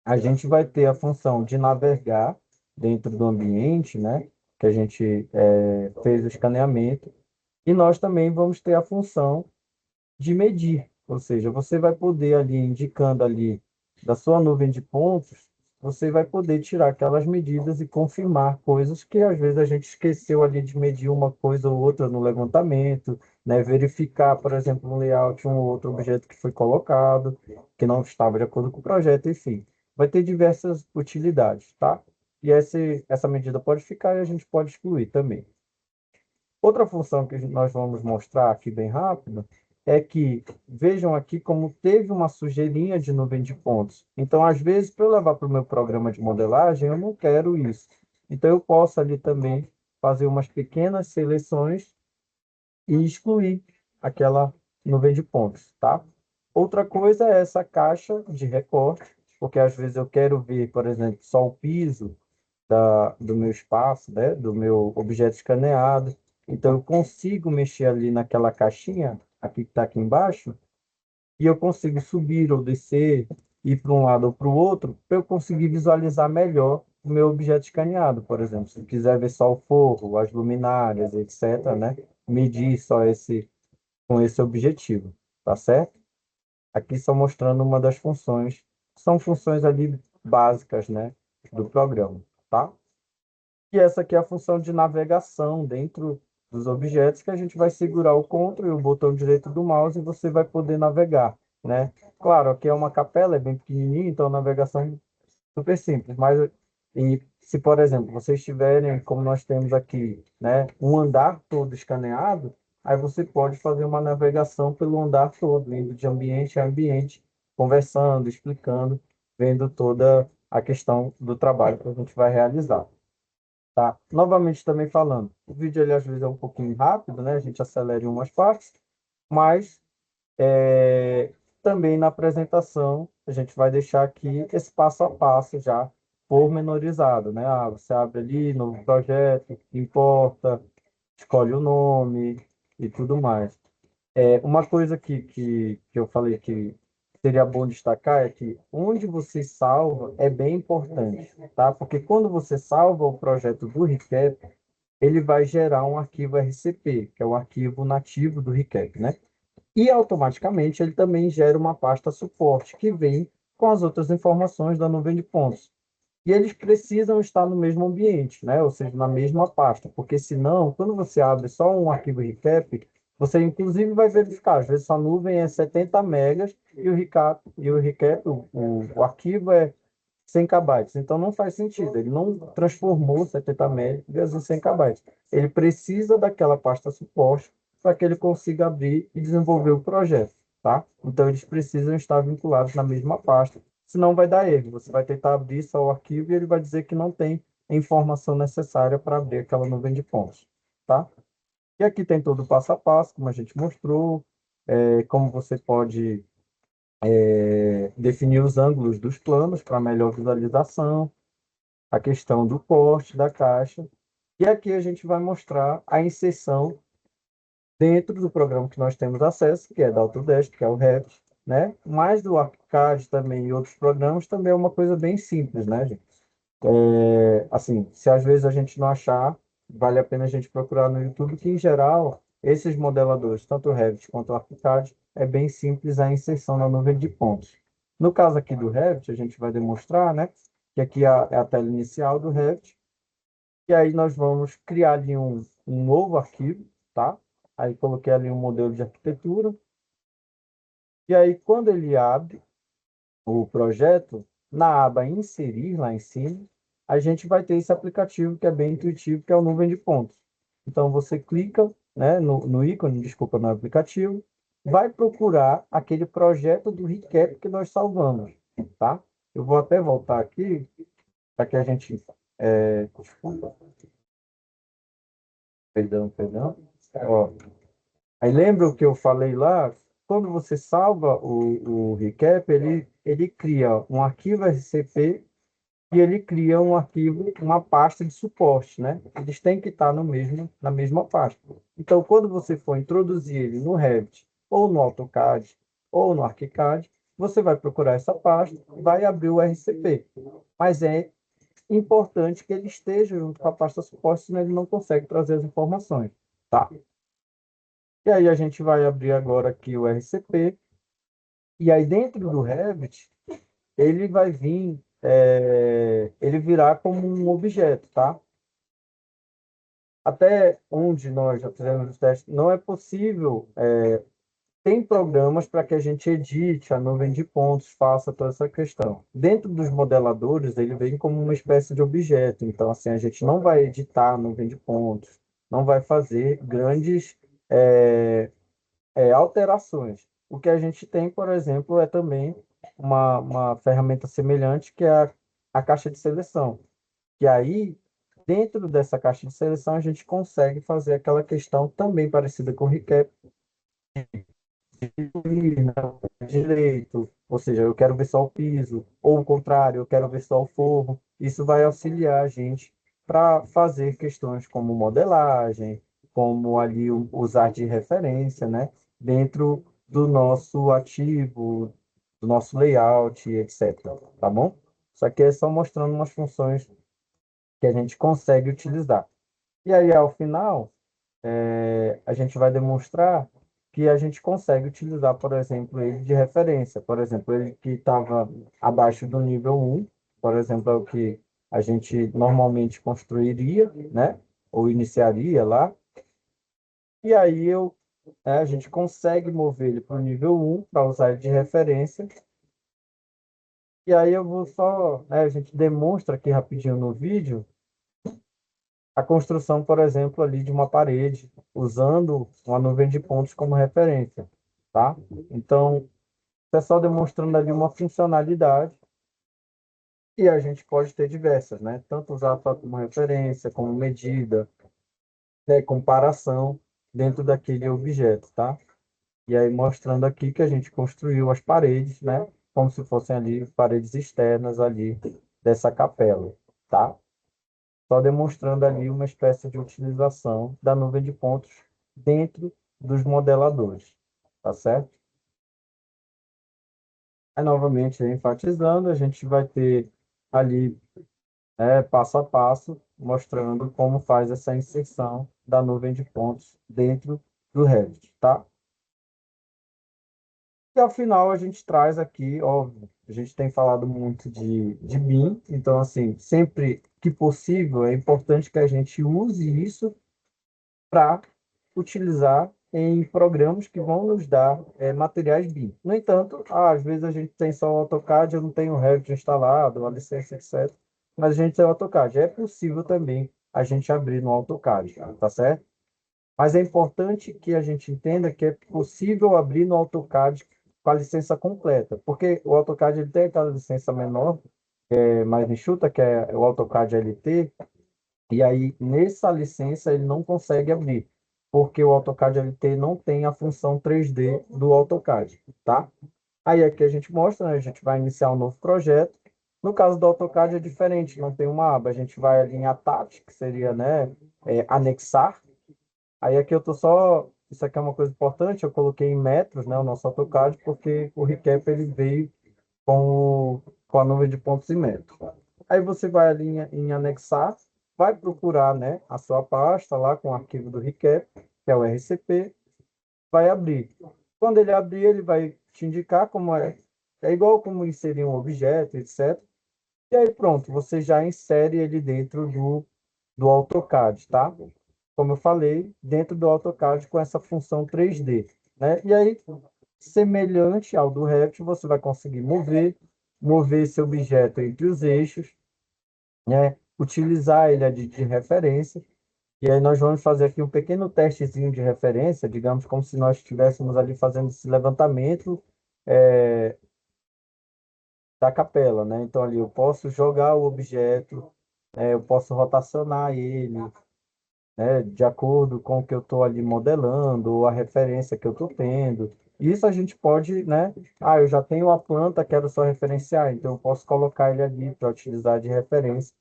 [SPEAKER 2] a gente vai ter a função de navegar dentro do ambiente, né? Que a gente fez o escaneamento. E nós também vamos ter a função de medir, ou seja, você vai poder ali, indicando ali da sua nuvem de pontos, você vai poder tirar aquelas medidas e confirmar coisas que às vezes a gente esqueceu ali de medir uma coisa ou outra no levantamento, né? Verificar, por exemplo, no layout um ou outro objeto que foi colocado, que não estava de acordo com o projeto, enfim. Vai ter diversas utilidades, tá? E essa medida pode ficar e a gente pode excluir também. Outra função que nós vamos mostrar aqui bem rápido é que, vejam aqui como teve uma sujeirinha de nuvem de pontos. Então, às vezes, para eu levar para o meu programa de modelagem, eu não quero isso. Então, eu posso ali também fazer umas pequenas seleções e excluir aquela nuvem de pontos, tá? Outra coisa é essa caixa de recorte, porque às vezes eu quero ver, por exemplo, só o piso do meu espaço, né? Do meu objeto escaneado. Então, eu consigo mexer ali naquela caixinha, aqui que está aqui embaixo, e eu consigo subir ou descer, ir para um lado ou para o outro, para eu conseguir visualizar melhor o meu objeto escaneado, por exemplo. Se eu quiser ver só o forro, as luminárias, etc., né? Medir só com esse objetivo, tá certo? Aqui só mostrando uma das funções, são funções ali básicas, né, do programa, tá? E essa aqui é a função de navegação dentro dos objetos, que a gente vai segurar o CTRL e o botão direito do mouse e você vai poder navegar, né? Claro, aqui é uma capela, é bem pequenininha, então a navegação é super simples, mas se, por exemplo, vocês tiverem, como nós temos aqui, né, um andar todo escaneado, aí você pode fazer uma navegação pelo andar todo, indo de ambiente a ambiente, conversando, explicando, vendo toda a questão do trabalho que a gente vai realizar. Tá? Novamente também falando, o vídeo ele às vezes é um pouquinho rápido, né? A gente acelera em umas partes, mas também na apresentação a gente vai deixar aqui esse passo a passo já pormenorizado, né? Ah, você abre ali, novo projeto, importa, escolhe o nome e tudo mais. Uma coisa que eu falei que seria bom destacar é que onde você salva é bem importante, tá? Porque quando você salva o projeto do Recap, ele vai gerar um arquivo RCP, que é o arquivo nativo do Recap, né? E automaticamente ele também gera uma pasta suporte, que vem com as outras informações da nuvem de pontos. E eles precisam estar no mesmo ambiente, né? Ou seja, na mesma pasta, porque senão, quando você abre só um arquivo recap, você inclusive vai verificar, às vezes sua nuvem é 70 megas e o recap, o arquivo é 100 kbytes. Então não faz sentido, ele não transformou 70 megas em 100 kbytes. Ele precisa daquela pasta suporte para que ele consiga abrir e desenvolver o projeto, tá? Então eles precisam estar vinculados na mesma pasta, senão vai dar erro. Você vai tentar abrir só o arquivo e ele vai dizer que não tem a informação necessária para abrir aquela nuvem de pontos, tá? E aqui tem todo o passo a passo, como a gente mostrou, como você pode definir os ângulos dos planos para melhor visualização, a questão do corte da caixa. E aqui a gente vai mostrar a inserção dentro do programa que nós temos acesso, que é da Autodesk, que é o Revit, né? Mas do ArchiCAD também e outros programas também é uma coisa bem simples, né, gente? Assim, se às vezes a gente não achar, vale a pena a gente procurar no YouTube, que em geral, esses modeladores, tanto o Revit quanto o ArchiCAD, é bem simples a inserção na nuvem de pontos. No caso aqui do Revit, a gente vai demonstrar, né, que aqui é a tela inicial do Revit, e aí nós vamos criar ali um novo arquivo, tá? Aí coloquei ali um modelo de arquitetura, e aí quando ele abre o projeto, na aba Inserir, lá em cima, a gente vai ter esse aplicativo que é bem intuitivo, que é o Nuvem de Pontos. Então, você clica, né, no ícone, desculpa, no aplicativo, vai procurar aquele projeto do recap que nós salvamos, tá? Eu vou até voltar aqui, para que a gente... desculpa, perdão. Ó, aí lembra o que eu falei lá? Quando você salva o recap, ele cria um arquivo RCP e ele cria um arquivo, uma pasta de suporte, né? Eles têm que estar na mesma pasta. Então, quando você for introduzir ele no Revit, ou no AutoCAD, ou no ArchiCAD, você vai procurar essa pasta, vai abrir o RCP. Mas é importante que ele esteja junto com a pasta suporte, senão ele não consegue trazer as informações, tá? E aí a gente vai abrir agora aqui o RCP, e aí dentro do Revit, ele vai vir, ele virá como um objeto, tá? Até onde nós já fizemos os testes, não é possível, tem programas para que a gente edite a nuvem de pontos, faça toda essa questão. Dentro dos modeladores, ele vem como uma espécie de objeto, então assim, a gente não vai editar a nuvem de pontos, não vai fazer grandes alterações. O que a gente tem, por exemplo, é também uma ferramenta semelhante que é a caixa de seleção. E aí, dentro dessa caixa de seleção, a gente consegue fazer aquela questão também parecida com o recap, direito, ou seja, eu quero ver só o piso, ou o contrário, eu quero ver só o forro. Isso vai auxiliar a gente para fazer questões como modelagem, como ali usar de referência, né, dentro do nosso ativo, do nosso layout, etc. Tá bom? Isso aqui é só mostrando umas funções que a gente consegue utilizar. E aí, ao final, a gente vai demonstrar que a gente consegue utilizar, por exemplo, ele de referência. Por exemplo, ele que estava abaixo do nível um, por exemplo, é o que a gente normalmente construiria, né? Ou iniciaria lá. E aí a gente consegue mover ele para o nível um para usar ele de referência. E aí eu vou só, né, a gente demonstra aqui rapidinho no vídeo a construção, por exemplo, ali de uma parede, usando uma nuvem de pontos como referência, tá? Então, é só demonstrando ali uma funcionalidade e a gente pode ter diversas, né? Tanto usar só como referência, como medida, né? Comparação dentro daquele objeto, tá? E aí mostrando aqui que a gente construiu as paredes, né? Como se fossem ali paredes externas ali dessa capela, tá? Só demonstrando ali uma espécie de utilização da nuvem de pontos dentro dos modeladores, tá certo? Aí, novamente, enfatizando, a gente vai ter ali, passo a passo, mostrando como faz essa inserção da nuvem de pontos dentro do Revit, tá? E ao final a gente traz aqui, óbvio, a gente tem falado muito de BIM, então, assim, sempre que possível, é importante que a gente use isso para utilizar em programas que vão nos dar materiais BIM. No entanto, às vezes a gente tem só o AutoCAD, eu não tenho o Revit instalado, a licença, etc. Mas a gente tem o AutoCAD. É possível também a gente abrir no AutoCAD, tá certo? Mas é importante que a gente entenda que é possível abrir no AutoCAD com a licença completa, porque o AutoCAD ele tem aquela licença menor, mais enxuta, que é o AutoCAD LT, e aí, nessa licença, ele não consegue abrir, porque o AutoCAD LT não tem a função 3D do AutoCAD, tá? Aí aqui a gente mostra, né? A gente vai iniciar um novo projeto. No caso do AutoCAD é diferente, não tem uma aba. A gente vai ali em Attach, que seria, né, anexar. Aí aqui eu tô só... Isso aqui é uma coisa importante, eu coloquei em metros, né, o nosso AutoCAD, porque o recap ele veio com a nuvem de pontos em metros. Aí você vai ali em anexar, vai procurar, né, a sua pasta lá com o arquivo do recap, que é o RCP, vai abrir. Quando ele abrir, ele vai te indicar como é igual como inserir um objeto, etc. E aí pronto, você já insere ele dentro do AutoCAD, tá? Como eu falei, dentro do AutoCAD com essa função 3D, né? E aí, semelhante ao do Revit, você vai conseguir mover esse objeto entre os eixos, né? Utilizar ele de referência. E aí nós vamos fazer aqui um pequeno testezinho de referência, digamos como se nós estivéssemos ali fazendo esse levantamento da capela, né? Então ali eu posso jogar o objeto, eu posso rotacionar ele, né? De acordo com o que eu estou ali modelando, ou a referência que eu estou tendo. Isso a gente pode, né? Ah, eu já tenho a planta, quero só referenciar, então eu posso colocar ele ali para utilizar de referência.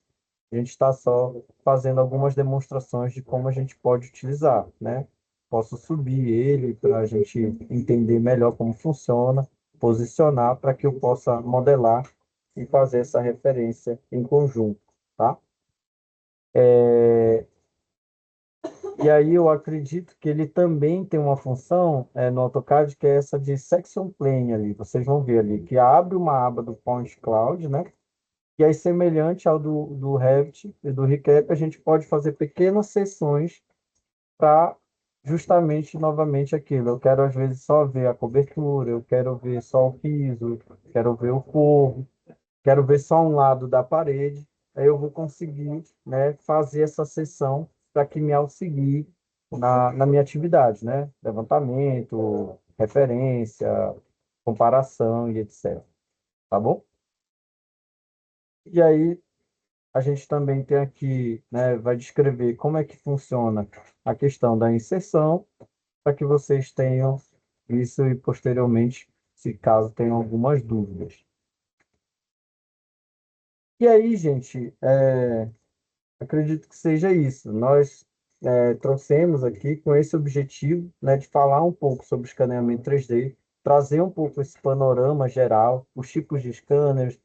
[SPEAKER 2] A gente está só fazendo algumas demonstrações de como a gente pode utilizar, né? Posso subir ele para a gente entender melhor como funciona, posicionar para que eu possa modelar e fazer essa referência em conjunto, tá? E aí eu acredito que ele também tem uma função no AutoCAD que é essa de section plane ali. Vocês vão ver ali que abre uma aba do Point Cloud, né? E aí, semelhante ao do Revit e do Recap, a gente pode fazer pequenas sessões para justamente, novamente, aquilo. Eu quero, às vezes, só ver a cobertura, eu quero ver só o piso, quero ver o forro, quero ver só um lado da parede. Aí eu vou conseguir, né, fazer essa sessão para que me auxilie na minha atividade, né? Levantamento, referência, comparação e etc. Tá bom? E aí, a gente também tem aqui, né, vai descrever como é que funciona a questão da inserção, para que vocês tenham isso e posteriormente, se caso tenham algumas dúvidas. E aí, gente, acredito que seja isso. Nós trouxemos aqui com esse objetivo, né, de falar um pouco sobre escaneamento 3D, trazer um pouco esse panorama geral, os tipos de scanners,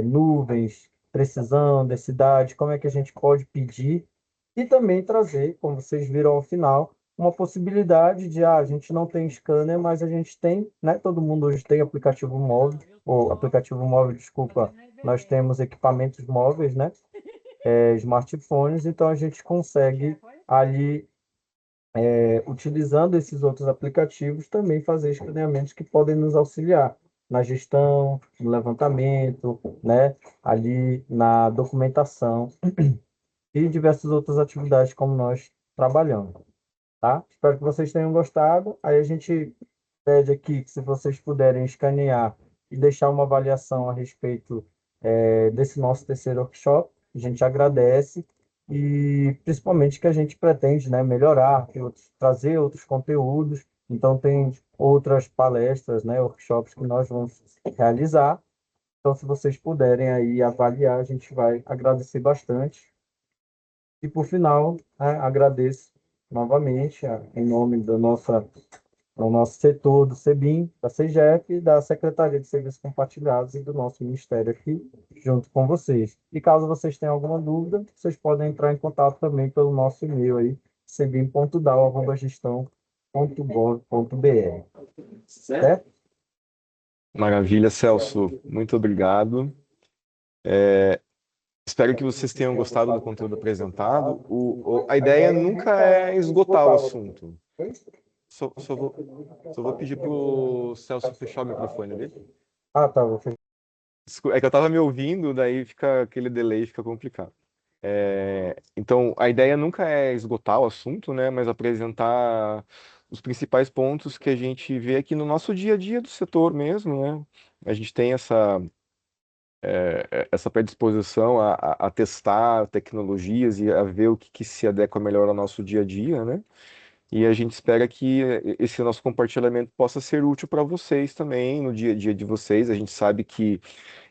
[SPEAKER 2] nuvens, precisão, densidade, como é que a gente pode pedir e também trazer, como vocês viram ao final, uma possibilidade de a gente não tem scanner, mas a gente tem, né? Todo mundo hoje tem aplicativo móvel, ou aplicativo móvel, desculpa, nós temos equipamentos móveis, né? Smartphones, então a gente consegue ali, utilizando esses outros aplicativos, também fazer escaneamentos que podem nos auxiliar na gestão, no levantamento, né, ali na documentação e diversas outras atividades como nós trabalhamos, tá? Espero que vocês tenham gostado. Aí a gente pede aqui que se vocês puderem escanear e deixar uma avaliação a respeito desse nosso terceiro workshop, a gente agradece e principalmente que a gente pretende, né, melhorar, trazer outros conteúdos. Então tem outras palestras, né, workshops que nós vamos realizar. Então se vocês puderem aí avaliar, a gente vai agradecer bastante. E por final, né, agradeço novamente em nome do nosso setor do SEBIM, da CEGEP, da Secretaria de Serviços Compartilhados e do nosso ministério aqui, junto com vocês. E caso vocês tenham alguma dúvida, vocês podem entrar em contato também pelo nosso e-mail aí, sebim.dal@gestão.gov.br. Certo?
[SPEAKER 1] Maravilha, Celso. Muito obrigado. Espero que vocês tenham gostado do conteúdo apresentado. A ideia nunca é esgotar o assunto. Só vou pedir para o Celso fechar o microfone ali.
[SPEAKER 2] Ah, tá. Vou fechar.
[SPEAKER 1] É que eu estava me ouvindo, daí fica aquele delay, fica complicado. Então, a ideia nunca é esgotar o assunto, né, mas apresentar os principais pontos que a gente vê aqui no nosso dia a dia do setor mesmo, né? A gente tem essa predisposição a testar tecnologias e a ver o que se adequa melhor ao nosso dia a dia, né? E a gente espera que esse nosso compartilhamento possa ser útil para vocês também, no dia a dia de vocês. A gente sabe que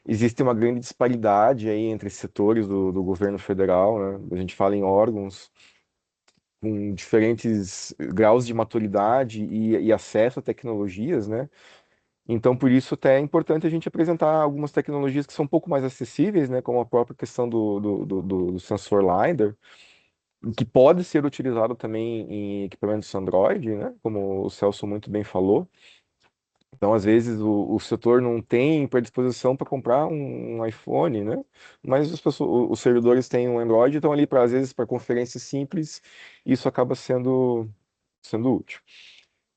[SPEAKER 1] existe uma grande disparidade aí entre setores do governo federal, né? A gente fala em órgãos com diferentes graus de maturidade e acesso a tecnologias, né? Então, por isso, até é importante a gente apresentar algumas tecnologias que são um pouco mais acessíveis, né? Como a própria questão do sensor LiDAR, que pode ser utilizado também em equipamentos Android, né? Como o Celso muito bem falou. Então, às vezes, o setor não tem predisposição para comprar um iPhone, né? Mas os servidores têm um Android, então ali, às vezes, para conferências simples, isso acaba sendo útil.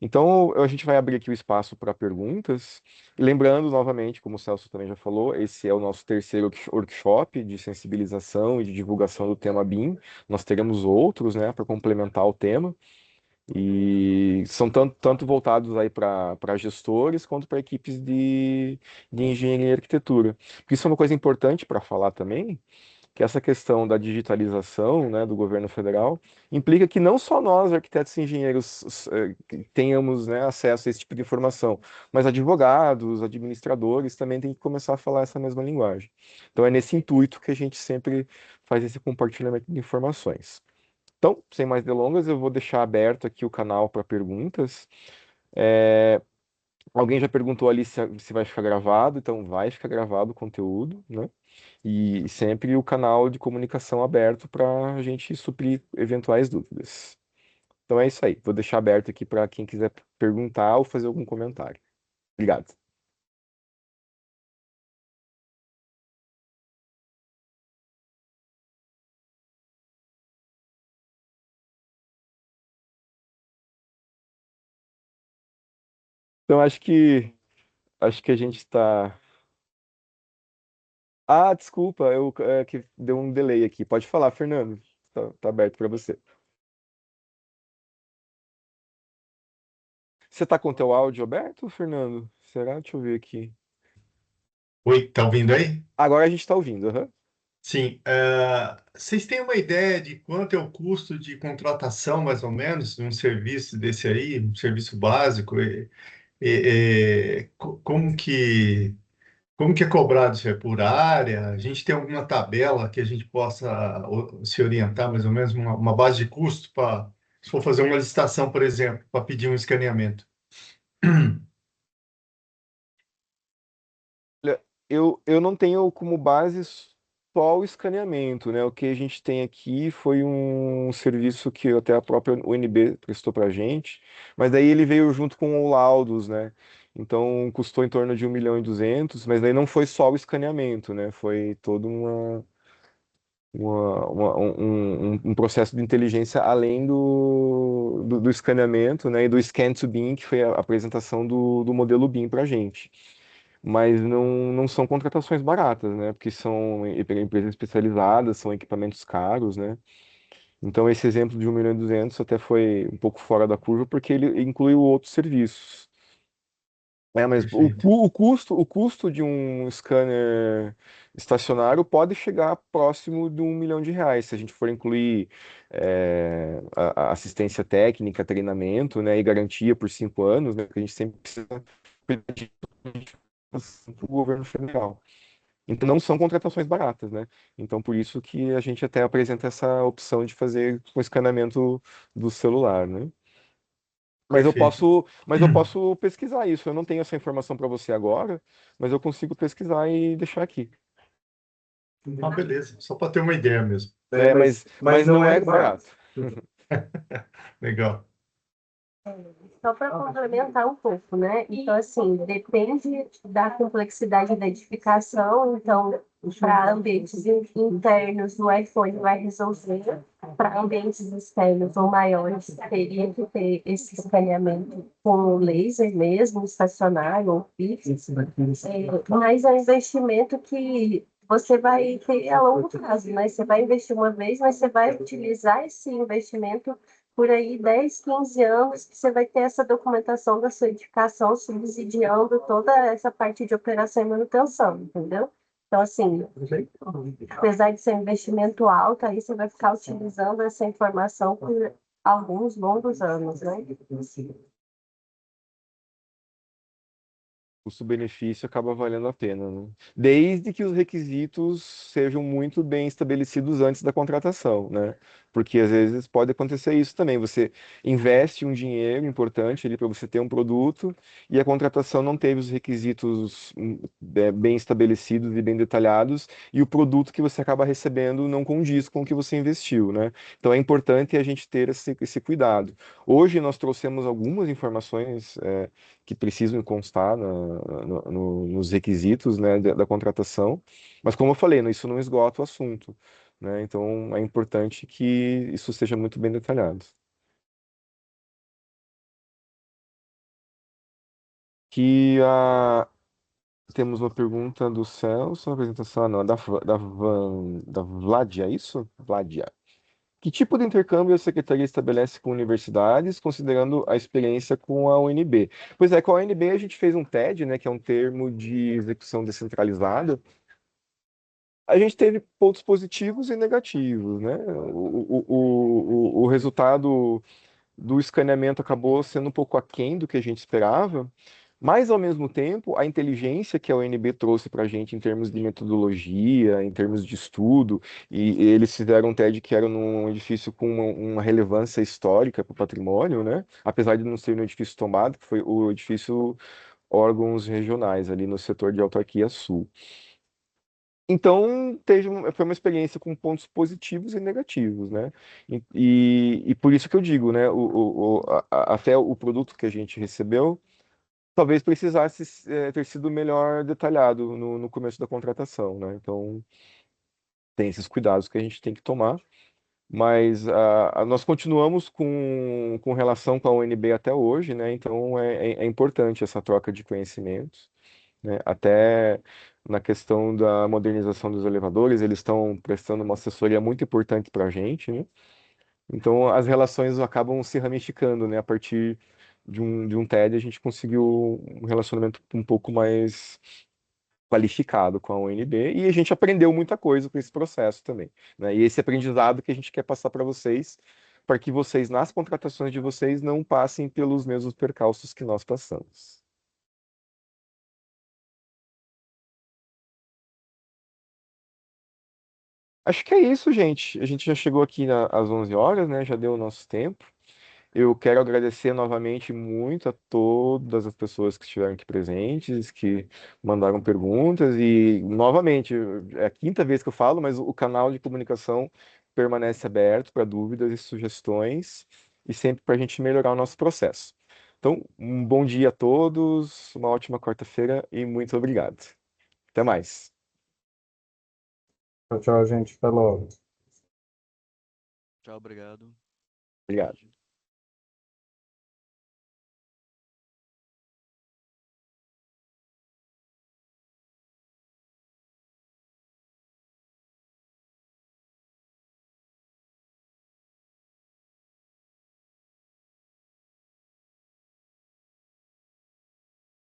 [SPEAKER 1] Então, a gente vai abrir aqui o espaço para perguntas. E lembrando, novamente, como o Celso também já falou, esse é o nosso terceiro workshop de sensibilização e de divulgação do tema BIM. Nós teremos outros, né, para complementar o tema. E são tanto voltados aí para gestores quanto para equipes de engenharia e arquitetura. Porque isso é uma coisa importante para falar também, que essa questão da digitalização, né, do governo federal implica que não só nós, arquitetos e engenheiros, que tenhamos, né, acesso a esse tipo de informação, mas advogados, administradores também têm que começar a falar essa mesma linguagem. Então é nesse intuito que a gente sempre faz esse compartilhamento de informações. Então, sem mais delongas, eu vou deixar aberto aqui o canal para perguntas. É, Alguém já perguntou ali se vai ficar gravado, então vai ficar gravado o conteúdo, né? E sempre o canal de comunicação aberto para a gente suprir eventuais dúvidas. Então é isso aí. Vou deixar aberto aqui para quem quiser perguntar ou fazer algum comentário. Obrigado. Então acho que a gente está. Ah, desculpa, que deu um delay aqui. Pode falar, Fernando. Tá aberto para você. Você tá com o teu áudio aberto, Fernando? Será? Deixa eu ver aqui.
[SPEAKER 3] Oi, tá ouvindo aí?
[SPEAKER 1] Agora a gente tá ouvindo, aham.
[SPEAKER 3] Sim. Vocês têm uma ideia de quanto é o custo de contratação, mais ou menos, de um serviço desse aí, um serviço básico? Como que é cobrado isso? É por área? A gente tem alguma tabela que a gente possa se orientar, mais ou menos, uma base de custo para, se for fazer uma licitação, por exemplo, para pedir um escaneamento?
[SPEAKER 1] Olha, eu não tenho como base só o escaneamento, né? O que a gente tem aqui foi um serviço que até a própria UNB prestou para a gente, mas daí ele veio junto com o laudos, né? Então custou em torno de 1.200.000, mas daí não foi só o escaneamento, né? Foi todo um processo de inteligência além do escaneamento, né? E do scan to BIM, que foi a apresentação do modelo BIM para a gente. Mas não são contratações baratas, né? Porque são empresas especializadas, são equipamentos caros, né? Então esse exemplo de 1.200.000 até foi um pouco fora da curva, porque ele incluiu outros serviços. É, mas
[SPEAKER 3] Perfeito.
[SPEAKER 1] o custo de um scanner estacionário pode chegar próximo de R$ 1.000.000, se a gente for incluir a assistência técnica, treinamento, né, e garantia por 5 anos, né, que a gente sempre precisa pedir para o governo federal. Então não são contratações baratas, né? Então por isso que a gente até apresenta essa opção de fazer com escaneamento do celular, né?
[SPEAKER 3] Perfeito.
[SPEAKER 1] Mas eu posso pesquisar isso. Eu não tenho essa informação para você agora, mas eu consigo pesquisar e deixar aqui.
[SPEAKER 3] Ah, beleza. Só para ter uma ideia mesmo.
[SPEAKER 1] É,
[SPEAKER 2] Mas
[SPEAKER 1] mas
[SPEAKER 2] não
[SPEAKER 1] não
[SPEAKER 2] é
[SPEAKER 1] é
[SPEAKER 2] barato.
[SPEAKER 1] barato.
[SPEAKER 3] Legal.
[SPEAKER 4] Só para complementar um pouco, né? Então, assim, depende da complexidade da edificação. Então, para ambientes internos, o iPhone vai resolver. Para ambientes externos ou maiores, teria que ter esse escaneamento com laser mesmo, estacionário ou fixo. Mas é um investimento que você vai ter a longo prazo, né? Você vai investir uma vez, mas você vai utilizar esse investimento por aí 10, 15 anos, que você vai ter essa documentação da sua edificação subsidiando toda essa parte de operação e manutenção, entendeu? Então, assim, apesar de ser um investimento alto, aí você vai ficar utilizando essa informação por alguns longos anos, né?
[SPEAKER 1] Custo-benefício acaba valendo a pena, né? Desde que os requisitos sejam muito bem estabelecidos antes da contratação, né? Porque às vezes pode acontecer isso também. Você investe um dinheiro importante ali para você ter um produto e a contratação não teve os requisitos bem estabelecidos e bem detalhados e o produto que você acaba recebendo não condiz com o que você investiu, né? Então é importante a gente ter esse cuidado. Hoje nós trouxemos algumas informações que precisam constar nos requisitos, né, da contratação. Mas como eu falei, isso não esgota o assunto, né? Então é importante que isso seja muito bem detalhado. Que temos uma pergunta do Celso, uma apresentação, não, da Vladia, é isso? Vladia. Que tipo de intercâmbio a Secretaria estabelece com universidades, considerando a experiência com a UNB? Pois é, com a UNB a gente fez um TED, né, que é um termo de execução descentralizada. A gente teve pontos positivos e negativos, né? O resultado do escaneamento acabou sendo um pouco aquém do que a gente esperava, mas, ao mesmo tempo, a inteligência que a UNB trouxe para a gente em termos de metodologia, em termos de estudo, e eles fizeram um TED que era num edifício com uma relevância histórica para o patrimônio, né? Apesar de não ser um edifício tombado, que foi o edifício órgãos regionais, ali no setor de autarquia sul. Então, foi uma experiência com pontos positivos e negativos, né? E por isso que eu digo, né? Até o produto que a gente recebeu talvez precisasse ter sido melhor detalhado no começo da contratação, né? Então, tem esses cuidados que a gente tem que tomar. Mas nós continuamos com relação com a UNB até hoje, né? Então, é importante essa troca de conhecimentos, né? Até na questão da modernização dos elevadores, eles estão prestando uma assessoria muito importante para a gente, né? Então as relações acabam se ramificando, né? A partir de um TED, a gente conseguiu um relacionamento um pouco mais qualificado com a UNB e a gente aprendeu muita coisa com esse processo também, né? E esse aprendizado que a gente quer passar para vocês, para que vocês, nas contratações de vocês, não passem pelos mesmos percalços que nós passamos. Acho que é isso, gente. A gente já chegou aqui às 11 horas, né? Já deu o nosso tempo. Eu quero agradecer novamente muito a todas as pessoas que estiveram aqui presentes, que mandaram perguntas e, novamente, é a quinta vez que eu falo, mas o canal de comunicação permanece aberto para dúvidas e sugestões e sempre para a gente melhorar o nosso processo. Então, um bom dia a todos, uma ótima quarta-feira e muito obrigado. Até mais.
[SPEAKER 2] Tchau, tchau, gente. Até logo.
[SPEAKER 5] Tchau, obrigado.
[SPEAKER 1] Obrigado.